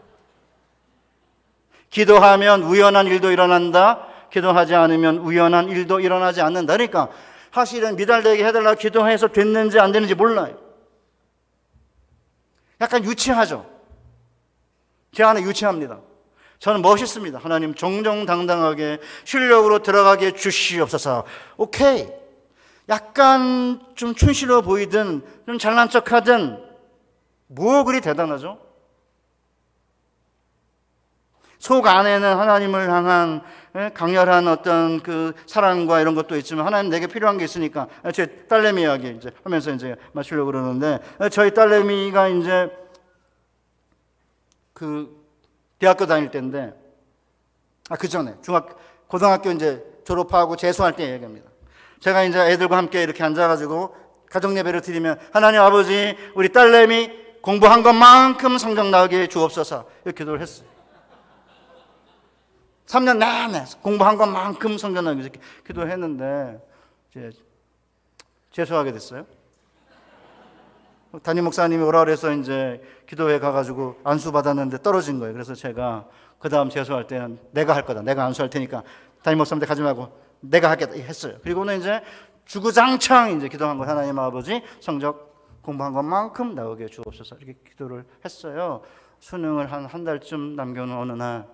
기도하면 우연한 일도 일어난다. 기도하지 않으면 우연한 일도 일어나지 않는다. 그러니까 사실은 미달되게 해달라고 기도해서 됐는지 안 되는지 몰라요. 약간 유치하죠. 제 안에 유치합니다. 저는 멋있습니다. 하나님 정정당당하게 실력으로 들어가게 주시옵소서. 오케이. 약간 좀 춘실어 보이든 좀 잘난 척하든 뭐 그리 대단하죠? 속 안에는 하나님을 향한 강렬한 어떤 그 사랑과 이런 것도 있지만 하나님 내게 필요한 게 있으니까, 제 딸내미 이야기 이제 하면서 이제 마치려고 그러는데, 저희 딸내미가 이제 그 대학교 다닐 때인데, 그 전에 고등학교 이제 졸업하고 재수할 때 얘기합니다. 제가 이제 애들과 함께 이렇게 앉아가지고 가정 예배를 드리면 하나님 아버지, 우리 딸내미 공부한 것만큼 성적 나오게 주옵소서 이렇게 기도를 했어요. 3년 내내 공부한 것만큼 성적 나오게 이렇게 기도를 했는데 이제 재수하게 됐어요. 담임 목사님이 오라 그래서 이제 기도회 가가지고 안수 받았는데 떨어진 거예요. 그래서 제가 그 다음 재수할 때는 내가 할 거다. 내가 안수할 테니까 담임 목사님한테 가지 말고 내가 하겠다 했어요. 그리고는 이제 주구장창 이제 기도한 거예요. 하나님 아버지, 성적 공부한 것만큼 나오게 주옵소서 이렇게 기도를 했어요. 수능을 한 달쯤 남겨놓은 어느 날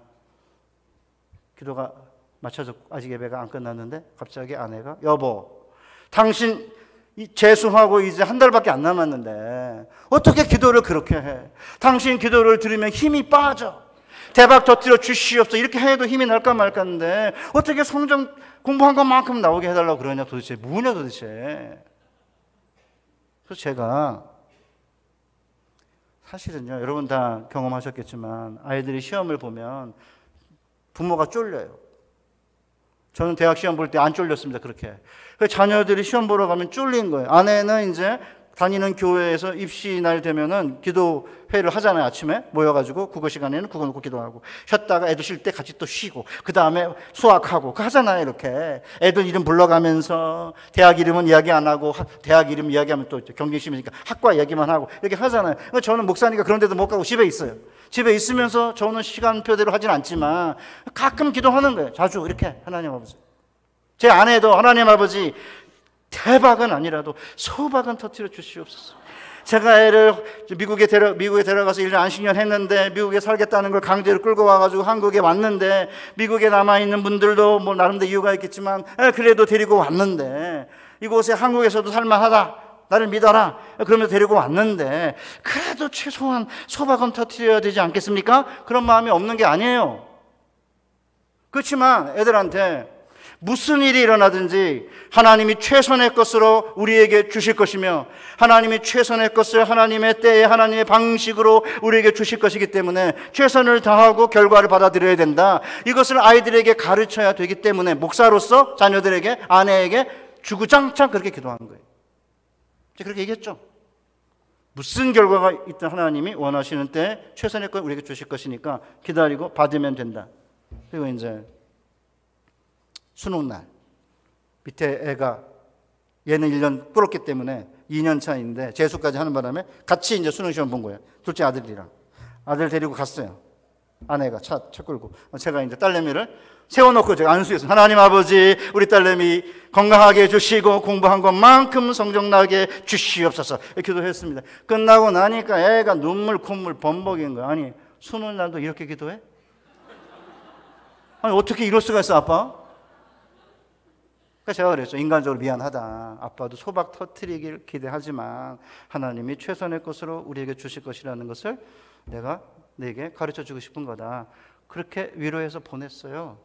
기도가 맞춰서 아직 예배가 안 끝났는데 갑자기 아내가, 여보, 당신 재수하고 이제 한 달밖에 안 남았는데 어떻게 기도를 그렇게 해? 당신 기도를 들으면 힘이 빠져. 대박 터뜨려 주시옵소서 이렇게 해도 힘이 날까 말까인데 어떻게 성적 공부한 것만큼 나오게 해달라고 그러냐 도대체. 뭐냐 도대체. 그래서 제가 사실은요, 여러분 다 경험하셨겠지만 아이들이 시험을 보면 부모가 쫄려요. 저는 대학 시험 볼 때 안 쫄렸습니다. 그렇게. 자녀들이 시험 보러 가면 쫄린 거예요. 아내는 이제 다니는 교회에서 입시 날 되면은 기도회를 하잖아요. 아침에 모여가지고 국어 시간에는 국어 놓고 기도하고, 쉬었다가 애들 쉴 때 같이 또 쉬고, 그 다음에 수학하고, 그 하잖아요. 이렇게 애들 이름 불러가면서 대학 이름은 이야기 안 하고, 대학 이름 이야기하면 또 경계심이니까 학과 얘기만 하고 이렇게 하잖아요. 저는 목사니까 그런 데도 못 가고 집에 있어요. 집에 있으면서 저는 시간표대로 하진 않지만 가끔 기도하는 거예요. 자주 이렇게. 하나님 아버지, 제 아내도 하나님 아버지 대박은 아니라도 소박은 터뜨려 주시옵소서. 제가 애를 미국에 데려가서 1년 안식년 했는데, 미국에 살겠다는 걸 강제로 끌고 와가지고 한국에 왔는데, 미국에 남아있는 분들도 뭐 나름대로 이유가 있겠지만 그래도 데리고 왔는데, 이곳에 한국에서도 살만하다, 나를 믿어라, 그러면서 데리고 왔는데, 그래도 최소한 소박은 터뜨려야 되지 않겠습니까? 그런 마음이 없는 게 아니에요. 그렇지만 애들한테 무슨 일이 일어나든지 하나님이 최선의 것으로 우리에게 주실 것이며, 하나님이 최선의 것을 하나님의 때에 하나님의 방식으로 우리에게 주실 것이기 때문에 최선을 다하고 결과를 받아들여야 된다. 이것을 아이들에게 가르쳐야 되기 때문에 목사로서 자녀들에게, 아내에게 주구장창 그렇게 기도하는 거예요. 그렇게 얘기했죠. 무슨 결과가 있든 하나님이 원하시는 때 최선의 것 우리에게 주실 것이니까 기다리고 받으면 된다. 그리고 이제 수능날, 밑에 애가, 얘는 1년 불었기 때문에 2년 차인데 재수까지 하는 바람에 같이 이제 수능 시험 본 거예요. 둘째 아들이랑. 아들 데리고 갔어요. 아내가 차 끌고. 제가 이제 딸내미를 세워놓고 제가 안수했어요. 하나님 아버지, 우리 딸내미 건강하게 해주시고 공부한 것만큼 성적나게 주시옵소서, 기도했습니다. 끝나고 나니까 애가 눈물 콧물 범벅인 거야. 아니, 수능 날도 이렇게 기도해? 아니, 어떻게 이럴 수가 있어, 아빠? 제가 그랬죠. 인간적으로 미안하다. 아빠도 소박 터뜨리길 기대하지만 하나님이 최선의 것으로 우리에게 주실 것이라는 것을 내가 네게 가르쳐주고 싶은 거다. 그렇게 위로해서 보냈어요.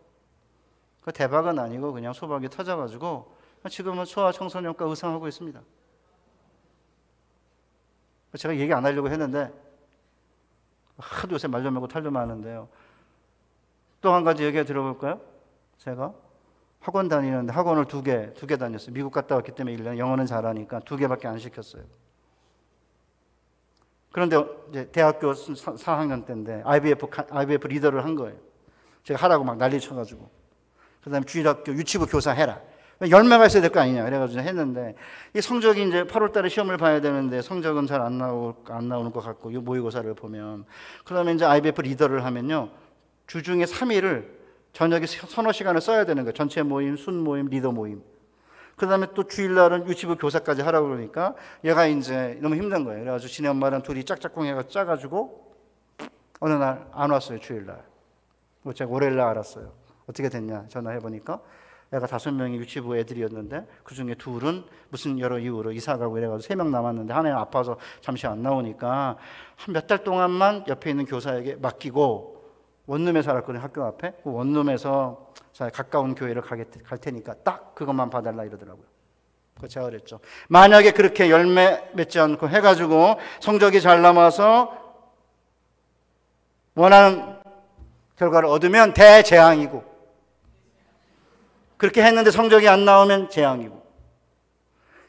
그 대박은 아니고 그냥 소박이 터져가지고 지금은 소아청소년과 의상하고 있습니다. 제가 얘기 안 하려고 했는데 하도 요새 말도 말고 탈도 많은데요. 또 한 가지 얘기 들어볼까요? 제가 학원 다니는데 학원을 두 개 다녔어요. 미국 갔다 왔기 때문에 1년 영어는 잘하니까 2개밖에 안 시켰어요. 그런데 이제 대학교 4학년 때인데 IBF 리더를 한 거예요. 제가 하라고 막 난리 쳐가지고. 그 다음에 주일학교 유치부 교사 해라. 열매가 있어야 될 거 아니냐. 그래가지고 했는데, 이 성적이 이제 8월 달에 시험을 봐야 되는데 성적은 잘 안 나오는 것 같고, 이 모의고사를 보면. 그 다음에 이제 IBF 리더를 하면요, 주중에 3일을 저녁에 서너 시간을 써야 되는 거예요. 전체 모임, 순 모임, 리더 모임. 그 다음에 또 주일날은 유치부 교사까지 하라고 그러니까 얘가 이제 너무 힘든 거예요. 그래가지고 지네 엄마랑 둘이 짝짝꿍 해가 짜가지고 어느 날 안 왔어요, 주일날. 제가 월요일날 알았어요. 어떻게 됐냐 전화해보니까 애가 5명이 유치부 애들이었는데 그 중에 2은 무슨 여러 이유로 이사가고 이래가지고 3명 남았는데 하나가 아파서 잠시 안 나오니까 한 몇 달 동안만 옆에 있는 교사에게 맡기고, 원룸에 살았거든요, 학교 앞에. 그 원룸에서 가까운 교회를 갈 테니까 딱 그것만 봐달라 이러더라고요. 제가 그랬죠. 만약에 그렇게 열매 맺지 않고 해가지고 성적이 잘 남아서 원하는 결과를 얻으면 대재앙이고, 그렇게 했는데 성적이 안 나오면 재앙이고.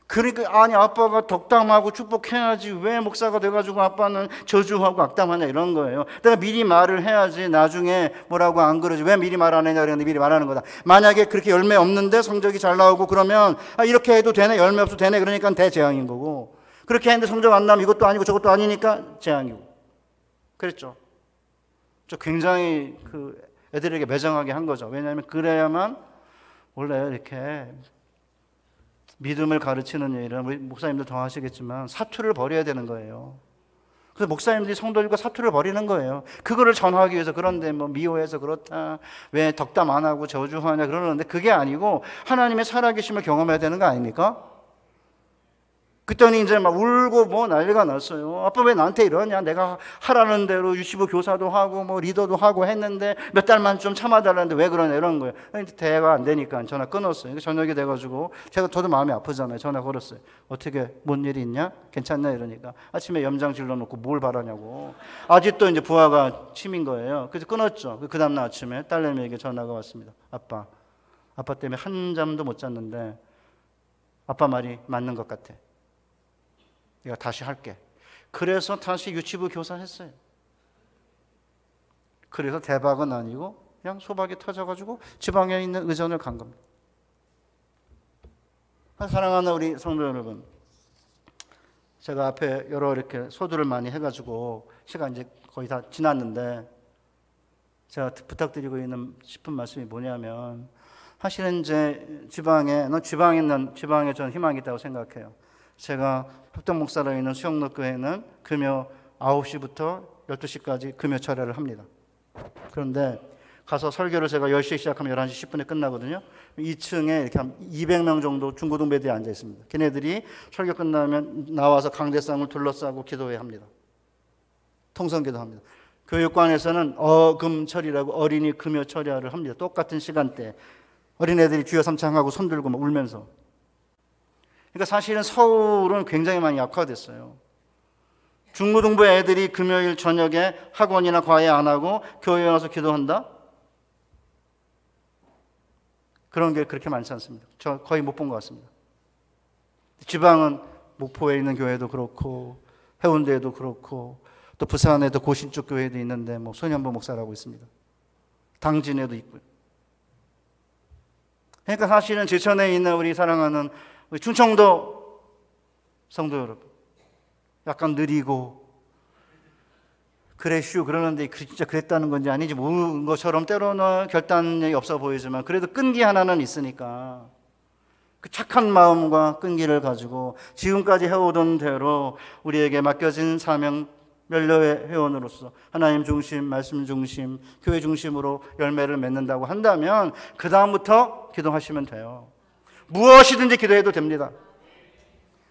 그러니까 아니, 아빠가 덕담하고 축복해야지 왜 목사가 돼가지고 아빠는 저주하고 악담하냐 이런 거예요. 내가 미리 말을 해야지 나중에 뭐라고 안 그러지. 왜 미리 말 안 했냐 그랬는데 미리 말하는 거다. 만약에 그렇게 열매 없는데 성적이 잘 나오고 그러면 이렇게 해도 되네, 열매 없어도 되네, 그러니까 대재앙인 거고, 그렇게 했는데 성적 안 나면 이것도 아니고 저것도 아니니까 재앙이고. 그랬죠. 저 굉장히 그 애들에게 매정하게 한 거죠. 왜냐하면 그래야만 원래 이렇게 믿음을 가르치는 일은 우리 목사님들 더 하시겠지만 사투를 벌여야 되는 거예요. 그래서 목사님들이 성도들과 사투를 벌이는 거예요. 그거를 전하기 위해서. 그런데 뭐 미워해서 그렇다, 왜 덕담 안 하고 저주하냐 그러는데 그게 아니고 하나님의 살아계심을 경험해야 되는 거 아닙니까? 그랬더니 이제 막 울고 뭐 난리가 났어요. 아빠 왜 나한테 이러냐? 내가 하라는 대로 유치부 교사도 하고 뭐 리더도 하고 했는데 몇 달만 좀 참아달라는데 왜 그러냐 이런 거예요. 대화가 안 되니까 전화 끊었어요. 저녁이 돼가지고 저도 마음이 아프잖아요. 전화 걸었어요. 어떻게 뭔 일이 있냐? 괜찮냐? 이러니까 아침에 염장 질러놓고 뭘 바라냐고. 아직도 이제 부하가 침인 거예요. 그래서 끊었죠. 그 다음날 아침에 딸내미에게 전화가 왔습니다. 아빠 때문에 한 잠도 못 잤는데 아빠 말이 맞는 것 같아. 내가 다시 할게. 그래서 다시 유치부 교사 했어요. 그래서 대박은 아니고 그냥 소박이 터져가지고 지방에 있는 의전을 간 겁니다. 사랑하는 우리 성도 여러분, 제가 앞에 여러 이렇게 소두를 많이 해가지고 시간 이제 거의 다 지났는데 제가 부탁드리고 있는 싶은 말씀이 뭐냐면, 사실은 이제 지방에 저는 희망이 있다고 생각해요. 제가 합동 목사로 있는 수영로교회는 금요 9시부터 12시까지 금요 철회를 합니다. 그런데 가서 설교를 제가 10시에 시작하면 11시 10분에 끝나거든요. 2층에 이렇게 한 200명 정도 중고등부들이 앉아 있습니다. 걔네들이 설교 끝나면 나와서 강대상을 둘러싸고 기도해야 합니다. 통성기도 합니다. 교육관에서는 어금철이라고 어린이 금요 철야를 합니다. 똑같은 시간대 어린애들이 주여 삼창하고 손 들고 막 울면서. 그러니까 사실은 서울은 굉장히 많이 약화됐어요. 중고등부 애들이 금요일 저녁에 학원이나 과외 안 하고 교회에 와서 기도한다? 그런 게 그렇게 많지 않습니다. 저 거의 못 본 것 같습니다. 지방은 목포에 있는 교회도 그렇고 해운대에도 그렇고 또 부산에도 고신쪽 교회도 있는데 뭐 소년부 목사라고 있습니다. 당진에도 있고요. 그러니까 사실은 제천에 있는 우리 사랑하는 우리 충청도 성도 여러분, 약간 느리고 그래슈 그러는데 진짜 그랬다는 건지 아닌지 모르는 것처럼 때로는 결단력이 없어 보이지만 그래도 끈기 하나는 있으니까 그 착한 마음과 끈기를 가지고 지금까지 해오던 대로 우리에게 맡겨진 사명 멸로의 회원으로서 하나님 중심, 말씀 중심, 교회 중심으로 열매를 맺는다고 한다면 그 다음부터 기도하시면 돼요. 무엇이든지 기도해도 됩니다.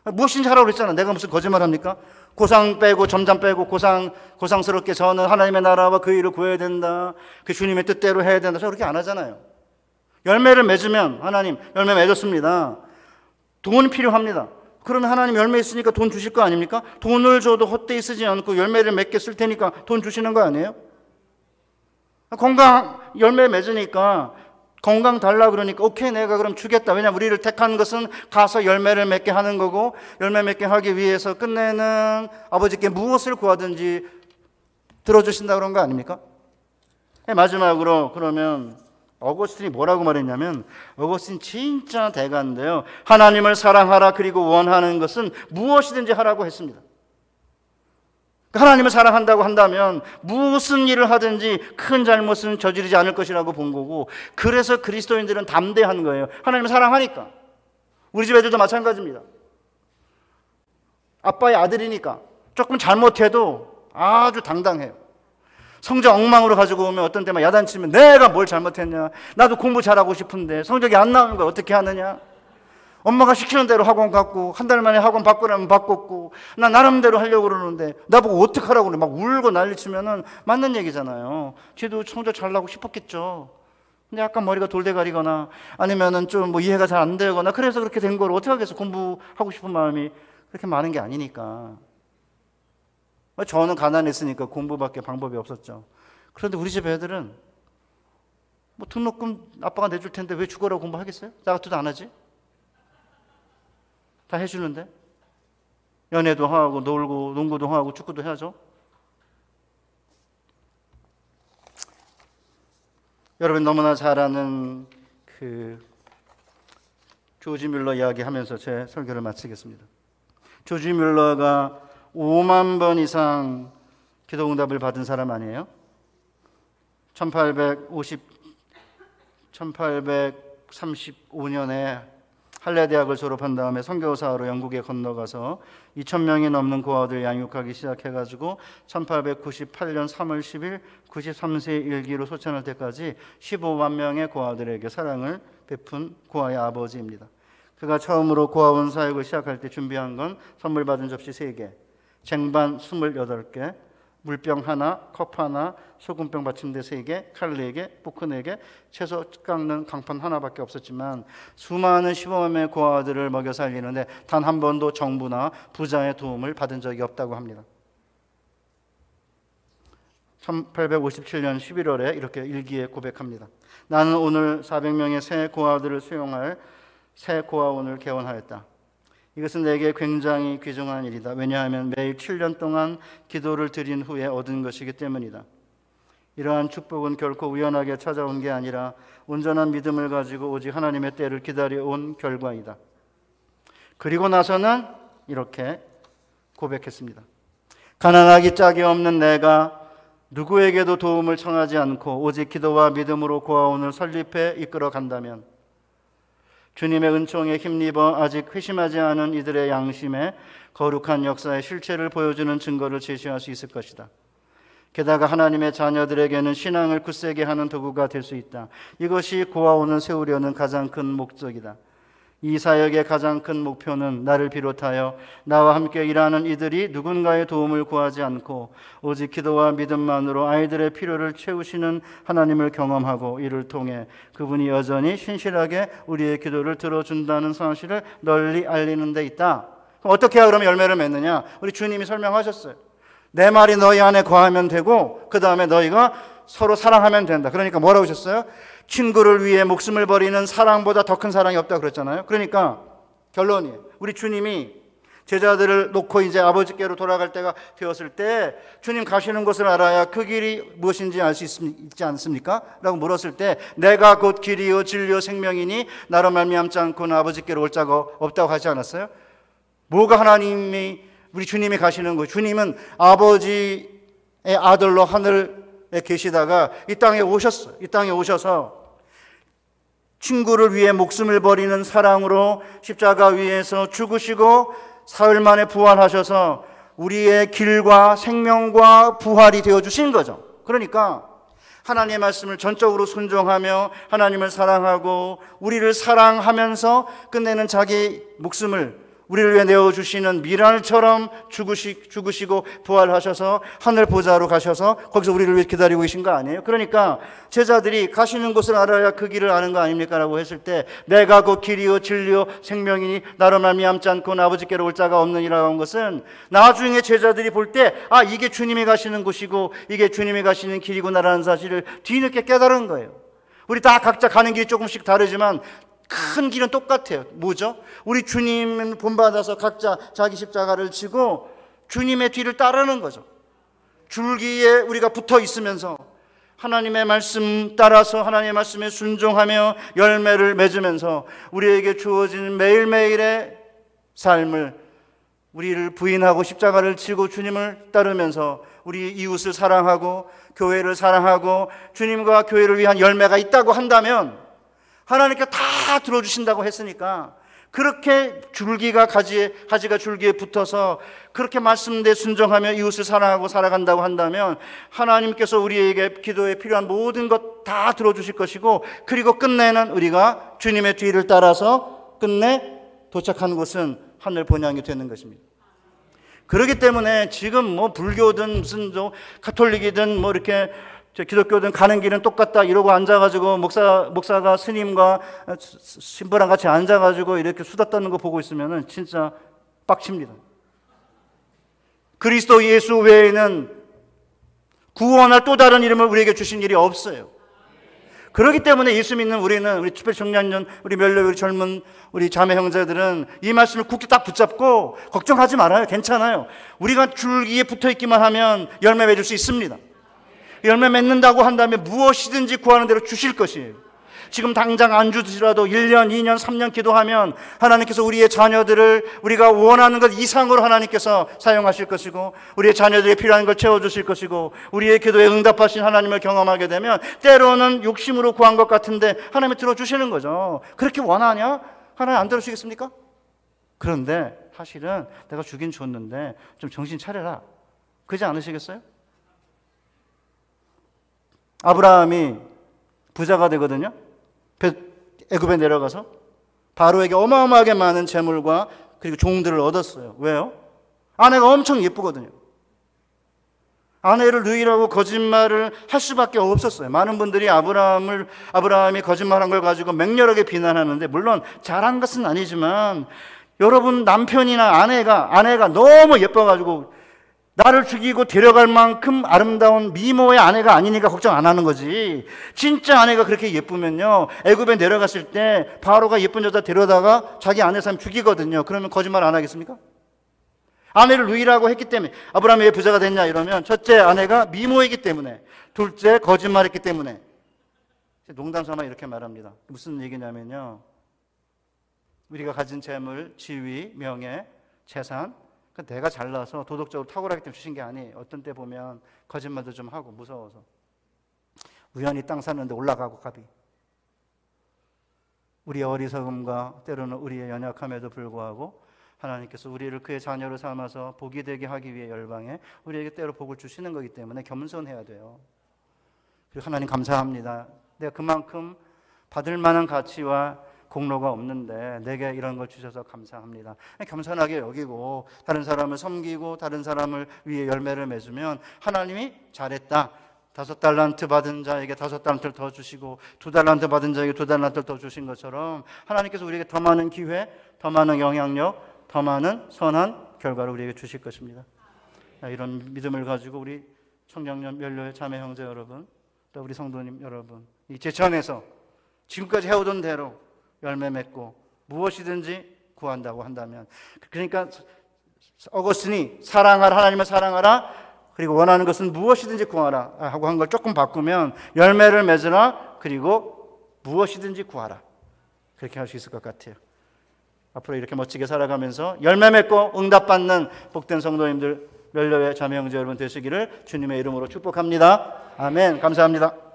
무엇인지 하라고 그랬잖아. 내가 무슨 거짓말 합니까? 고상 빼고 점잠 빼고 고상스럽게 저는 하나님의 나라와 그 일을 구해야 된다, 그 주님의 뜻대로 해야 된다, 저 그렇게 안 하잖아요. 열매를 맺으면 하나님 열매 맺었습니다. 돈 필요합니다. 그러면 하나님 열매 있으니까 돈 주실 거 아닙니까? 돈을 줘도 헛되이 쓰지 않고 열매를 맺게 쓸 테니까 돈 주시는 거 아니에요? 건강 열매 맺으니까 건강 달라 그러니까 오케이 내가 그럼 주겠다. 왜냐하면 우리를 택한 것은 가서 열매를 맺게 하는 거고 열매 맺게 하기 위해서 끝내는 아버지께 무엇을 구하든지 들어주신다 그런 거 아닙니까? 마지막으로 그러면 어거스틴이 뭐라고 말했냐면, 어거스틴 진짜 대가인데요, 하나님을 사랑하라 그리고 원하는 것은 무엇이든지 하라고 했습니다. 하나님을 사랑한다고 한다면 무슨 일을 하든지 큰 잘못은 저지르지 않을 것이라고 본 거고, 그래서 그리스도인들은 담대한 거예요. 하나님을 사랑하니까. 우리 집 애들도 마찬가지입니다. 아빠의 아들이니까 조금 잘못해도 아주 당당해요. 성적 엉망으로 가지고 오면 어떤 때만 야단치면 내가 뭘 잘못했냐, 나도 공부 잘하고 싶은데 성적이 안 나오는 걸 어떻게 하느냐, 엄마가 시키는 대로 학원 갔고 한 달 만에 학원 바꾸라면 바꿨고 나 나름대로 하려고 그러는데 나보고 어떡하라고 그래, 막 울고 난리치면은 맞는 얘기잖아요. 쟤도 성적 잘 나고 싶었겠죠. 근데 약간 머리가 돌대가리거나 아니면은 좀 뭐 이해가 잘 안 되거나 그래서 그렇게 된 걸 어떻게 하겠어. 공부하고 싶은 마음이 그렇게 많은 게 아니니까. 저는 가난했으니까 공부밖에 방법이 없었죠. 그런데 우리 집 애들은 뭐 등록금 아빠가 내줄 텐데 왜 죽어라고 공부하겠어요? 나 같아도 안 하지. 다 해주는데. 연애도 하고 놀고 농구도 하고 축구도 해야죠. 여러분 너무나 잘 아는 그 조지 뮬러 이야기하면서 제 설교를 마치겠습니다. 조지 뮬러가 5만 번 이상 기도응답을 받은 사람 아니에요? 1835년에 할레대학을 졸업한 다음에 선교사로 영국에 건너가서 2,000명이 넘는 고아들 양육하기 시작해가지고 1898년 3월 10일 93세 일기로 소천할 때까지 15만 명의 고아들에게 사랑을 베푼 고아의 아버지입니다. 그가 처음으로 고아원 사역을 시작할 때 준비한 건 선물 받은 접시 3개, 쟁반 28개, 물병 하나, 컵 하나, 소금병 받침대 3개, 칼 4개, 포크 4개, 채소 깎는 강판 하나밖에 없었지만 수많은 15만 명의 고아들을 먹여 살리는데 단 한 번도 정부나 부자의 도움을 받은 적이 없다고 합니다. 1857년 11월에 이렇게 일기에 고백합니다. 나는 오늘 400명의 새 고아들을 수용할 새 고아원을 개원하였다. 이것은 내게 굉장히 귀중한 일이다. 왜냐하면 매일 7년 동안 기도를 드린 후에 얻은 것이기 때문이다. 이러한 축복은 결코 우연하게 찾아온 게 아니라 온전한 믿음을 가지고 오직 하나님의 때를 기다려온 결과이다. 그리고 나서는 이렇게 고백했습니다. 가난하기 짝이 없는 내가 누구에게도 도움을 청하지 않고 오직 기도와 믿음으로 고아원을 설립해 이끌어 간다면 주님의 은총에 힘입어 아직 회심하지 않은 이들의 양심에 거룩한 역사의 실체를 보여주는 증거를 제시할 수 있을 것이다. 게다가 하나님의 자녀들에게는 신앙을 굳세게 하는 도구가 될 수 있다. 이것이 고아원을 세우려는 가장 큰 목적이다. 이 사역의 가장 큰 목표는 나를 비롯하여 나와 함께 일하는 이들이 누군가의 도움을 구하지 않고 오직 기도와 믿음만으로 아이들의 필요를 채우시는 하나님을 경험하고 이를 통해 그분이 여전히 신실하게 우리의 기도를 들어준다는 사실을 널리 알리는 데 있다. 그럼 어떻게 해야 그러면 열매를 맺느냐? 우리 주님이 설명하셨어요. 내 말이 너희 안에 거하면 되고 그 다음에 너희가 서로 사랑하면 된다. 그러니까 뭐라고 하셨어요? 친구를 위해 목숨을 버리는 사랑보다 더 큰 사랑이 없다고 그랬잖아요. 그러니까 결론이에요. 우리 주님이 제자들을 놓고 이제 아버지께로 돌아갈 때가 되었을 때 주님 가시는 곳을 알아야 그 길이 무엇인지 알 수 있지 않습니까? 라고 물었을 때 내가 곧 길이요 진리요 생명이니 나로 말미암지 않고는 아버지께로 올 자가 없다고 하지 않았어요? 뭐가 하나님이 우리 주님이 가시는 거예요? 주님은 아버지의 아들로 하늘에 계시다가 이 땅에 오셨어요. 이 땅에 오셔서 친구를 위해 목숨을 버리는 사랑으로 십자가 위에서 죽으시고 사흘 만에 부활하셔서 우리의 길과 생명과 부활이 되어주신 거죠. 그러니까 하나님의 말씀을 전적으로 순종하며 하나님을 사랑하고 우리를 사랑하면서 끝내는 자기 목숨을 우리를 위해 내어주시는 미랄처럼 죽으시고 부활하셔서 하늘 보좌로 가셔서 거기서 우리를 위해 기다리고 계신 거 아니에요? 그러니까 제자들이 가시는 곳을 알아야 그 길을 아는 거 아닙니까? 라고 했을 때 내가 곧 길이요 진리요 생명이니 나로 말미암지 않고는 아버지께로 올 자가 없느니라 한 것은 나중에 제자들이 볼 때 아 이게 주님이 가시는 곳이고 이게 주님이 가시는 길이구나라는 사실을 뒤늦게 깨달은 거예요. 우리 다 각자 가는 길이 조금씩 다르지만 큰 길은 똑같아요. 뭐죠? 우리 주님은 본받아서 각자 자기 십자가를 지고 주님의 뒤를 따르는 거죠. 줄기에 우리가 붙어 있으면서 하나님의 말씀 따라서 하나님의 말씀에 순종하며 열매를 맺으면서 우리에게 주어진 매일매일의 삶을 우리를 부인하고 십자가를 지고 주님을 따르면서 우리 이웃을 사랑하고 교회를 사랑하고 주님과 교회를 위한 열매가 있다고 한다면 하나님께 다 들어주신다고 했으니까 그렇게 줄기가 가지가 줄기에 붙어서 그렇게 말씀대로 순종하며 이웃을 사랑하고 살아간다고 한다면 하나님께서 우리에게 기도에 필요한 모든 것 다 들어주실 것이고 그리고 끝내는 우리가 주님의 뒤를 따라서 끝내 도착하는 곳은 하늘 본향이 되는 것입니다. 그렇기 때문에 지금 뭐 불교든 무슨 가톨릭이든 뭐 이렇게 기독교든 가는 길은 똑같다 이러고 앉아가지고 목사가 스님과 신부랑 같이 앉아가지고 이렇게 수다 떠는 거 보고 있으면 진짜 빡칩니다. 그리스도 예수 외에는 구원할 또 다른 이름을 우리에게 주신 일이 없어요. 그렇기 때문에 예수 믿는 우리 특별 청년년, 우리 멜로, 우리 젊은 우리 자매 형제들은 이 말씀을 굳게 딱 붙잡고 걱정하지 말아요. 괜찮아요. 우리가 줄기에 붙어 있기만 하면 열매 맺을 수 있습니다. 열매 맺는다고 한다면 무엇이든지 구하는 대로 주실 것이에요. 지금 당장 안 주시라도 1년, 2년, 3년 기도하면 하나님께서 우리의 자녀들을 우리가 원하는 것 이상으로 하나님께서 사용하실 것이고 우리의 자녀들에게 필요한 걸 채워주실 것이고 우리의 기도에 응답하신 하나님을 경험하게 되면 때로는 욕심으로 구한 것 같은데 하나님이 들어주시는 거죠. 그렇게 원하냐? 하나님 안 들어주시겠습니까? 그런데 사실은 내가 주긴 줬는데 좀 정신 차려라. 그러지 않으시겠어요? 아브라함이 부자가 되거든요. 애굽에 내려가서 바로에게 어마어마하게 많은 재물과 그리고 종들을 얻었어요. 왜요? 아내가 엄청 예쁘거든요. 아내를 누이라고 거짓말을 할 수밖에 없었어요. 많은 분들이 아브라함이 거짓말한 걸 가지고 맹렬하게 비난하는데 물론 잘한 것은 아니지만 여러분 남편이나 아내가 너무 예뻐가지고 나를 죽이고 데려갈 만큼 아름다운 미모의 아내가 아니니까 걱정 안 하는 거지. 진짜 아내가 그렇게 예쁘면요, 애굽에 내려갔을 때 바로가 예쁜 여자 데려다가 자기 아내 사람 죽이거든요. 그러면 거짓말 안 하겠습니까? 아내를 누이라고 했기 때문에. 아브라함이 왜 부자가 됐냐 이러면 첫째, 아내가 미모이기 때문에. 둘째, 거짓말했기 때문에. 농담 삼아 이렇게 말합니다. 무슨 얘기냐면요, 우리가 가진 재물, 지위, 명예, 재산, 내가 잘나서 도덕적으로 탁월하기 때문에 주신 게 아니에요. 어떤 때 보면 거짓말도 좀 하고 무서워서 우연히 땅 사는데 올라가고 갑이. 우리의 어리석음과 때로는 우리의 연약함에도 불구하고 하나님께서 우리를 그의 자녀로 삼아서 복이 되게 하기 위해 열방에 우리에게 때로 복을 주시는 거기 때문에 겸손해야 돼요. 그리고 하나님 감사합니다. 내가 그만큼 받을 만한 가치와 공로가 없는데 내게 이런 걸 주셔서 감사합니다. 겸손하게 여기고 다른 사람을 섬기고 다른 사람을 위해 열매를 맺으면 하나님이 잘했다. 5달란트 받은 자에게 5달란트를 더 주시고 2달란트 받은 자에게 2달란트를 더 주신 것처럼 하나님께서 우리에게 더 많은 기회, 더 많은 영향력, 더 많은 선한 결과를 우리에게 주실 것입니다. 이런 믿음을 가지고 우리 청량년 멸류의 자매 형제 여러분, 또 우리 성도님 여러분, 이 제천에서 지금까지 해오던 대로 열매 맺고 무엇이든지 구한다고 한다면, 그러니까 어거스틴이 사랑하라, 하나님을 사랑하라, 그리고 원하는 것은 무엇이든지 구하라 하고 한 걸 조금 바꾸면 열매를 맺으라, 그리고 무엇이든지 구하라, 그렇게 할 수 있을 것 같아요. 앞으로 이렇게 멋지게 살아가면서 열매 맺고 응답받는 복된 성도님들, 멸류의 자매 형제 여러분 되시기를 주님의 이름으로 축복합니다. 아멘. 감사합니다.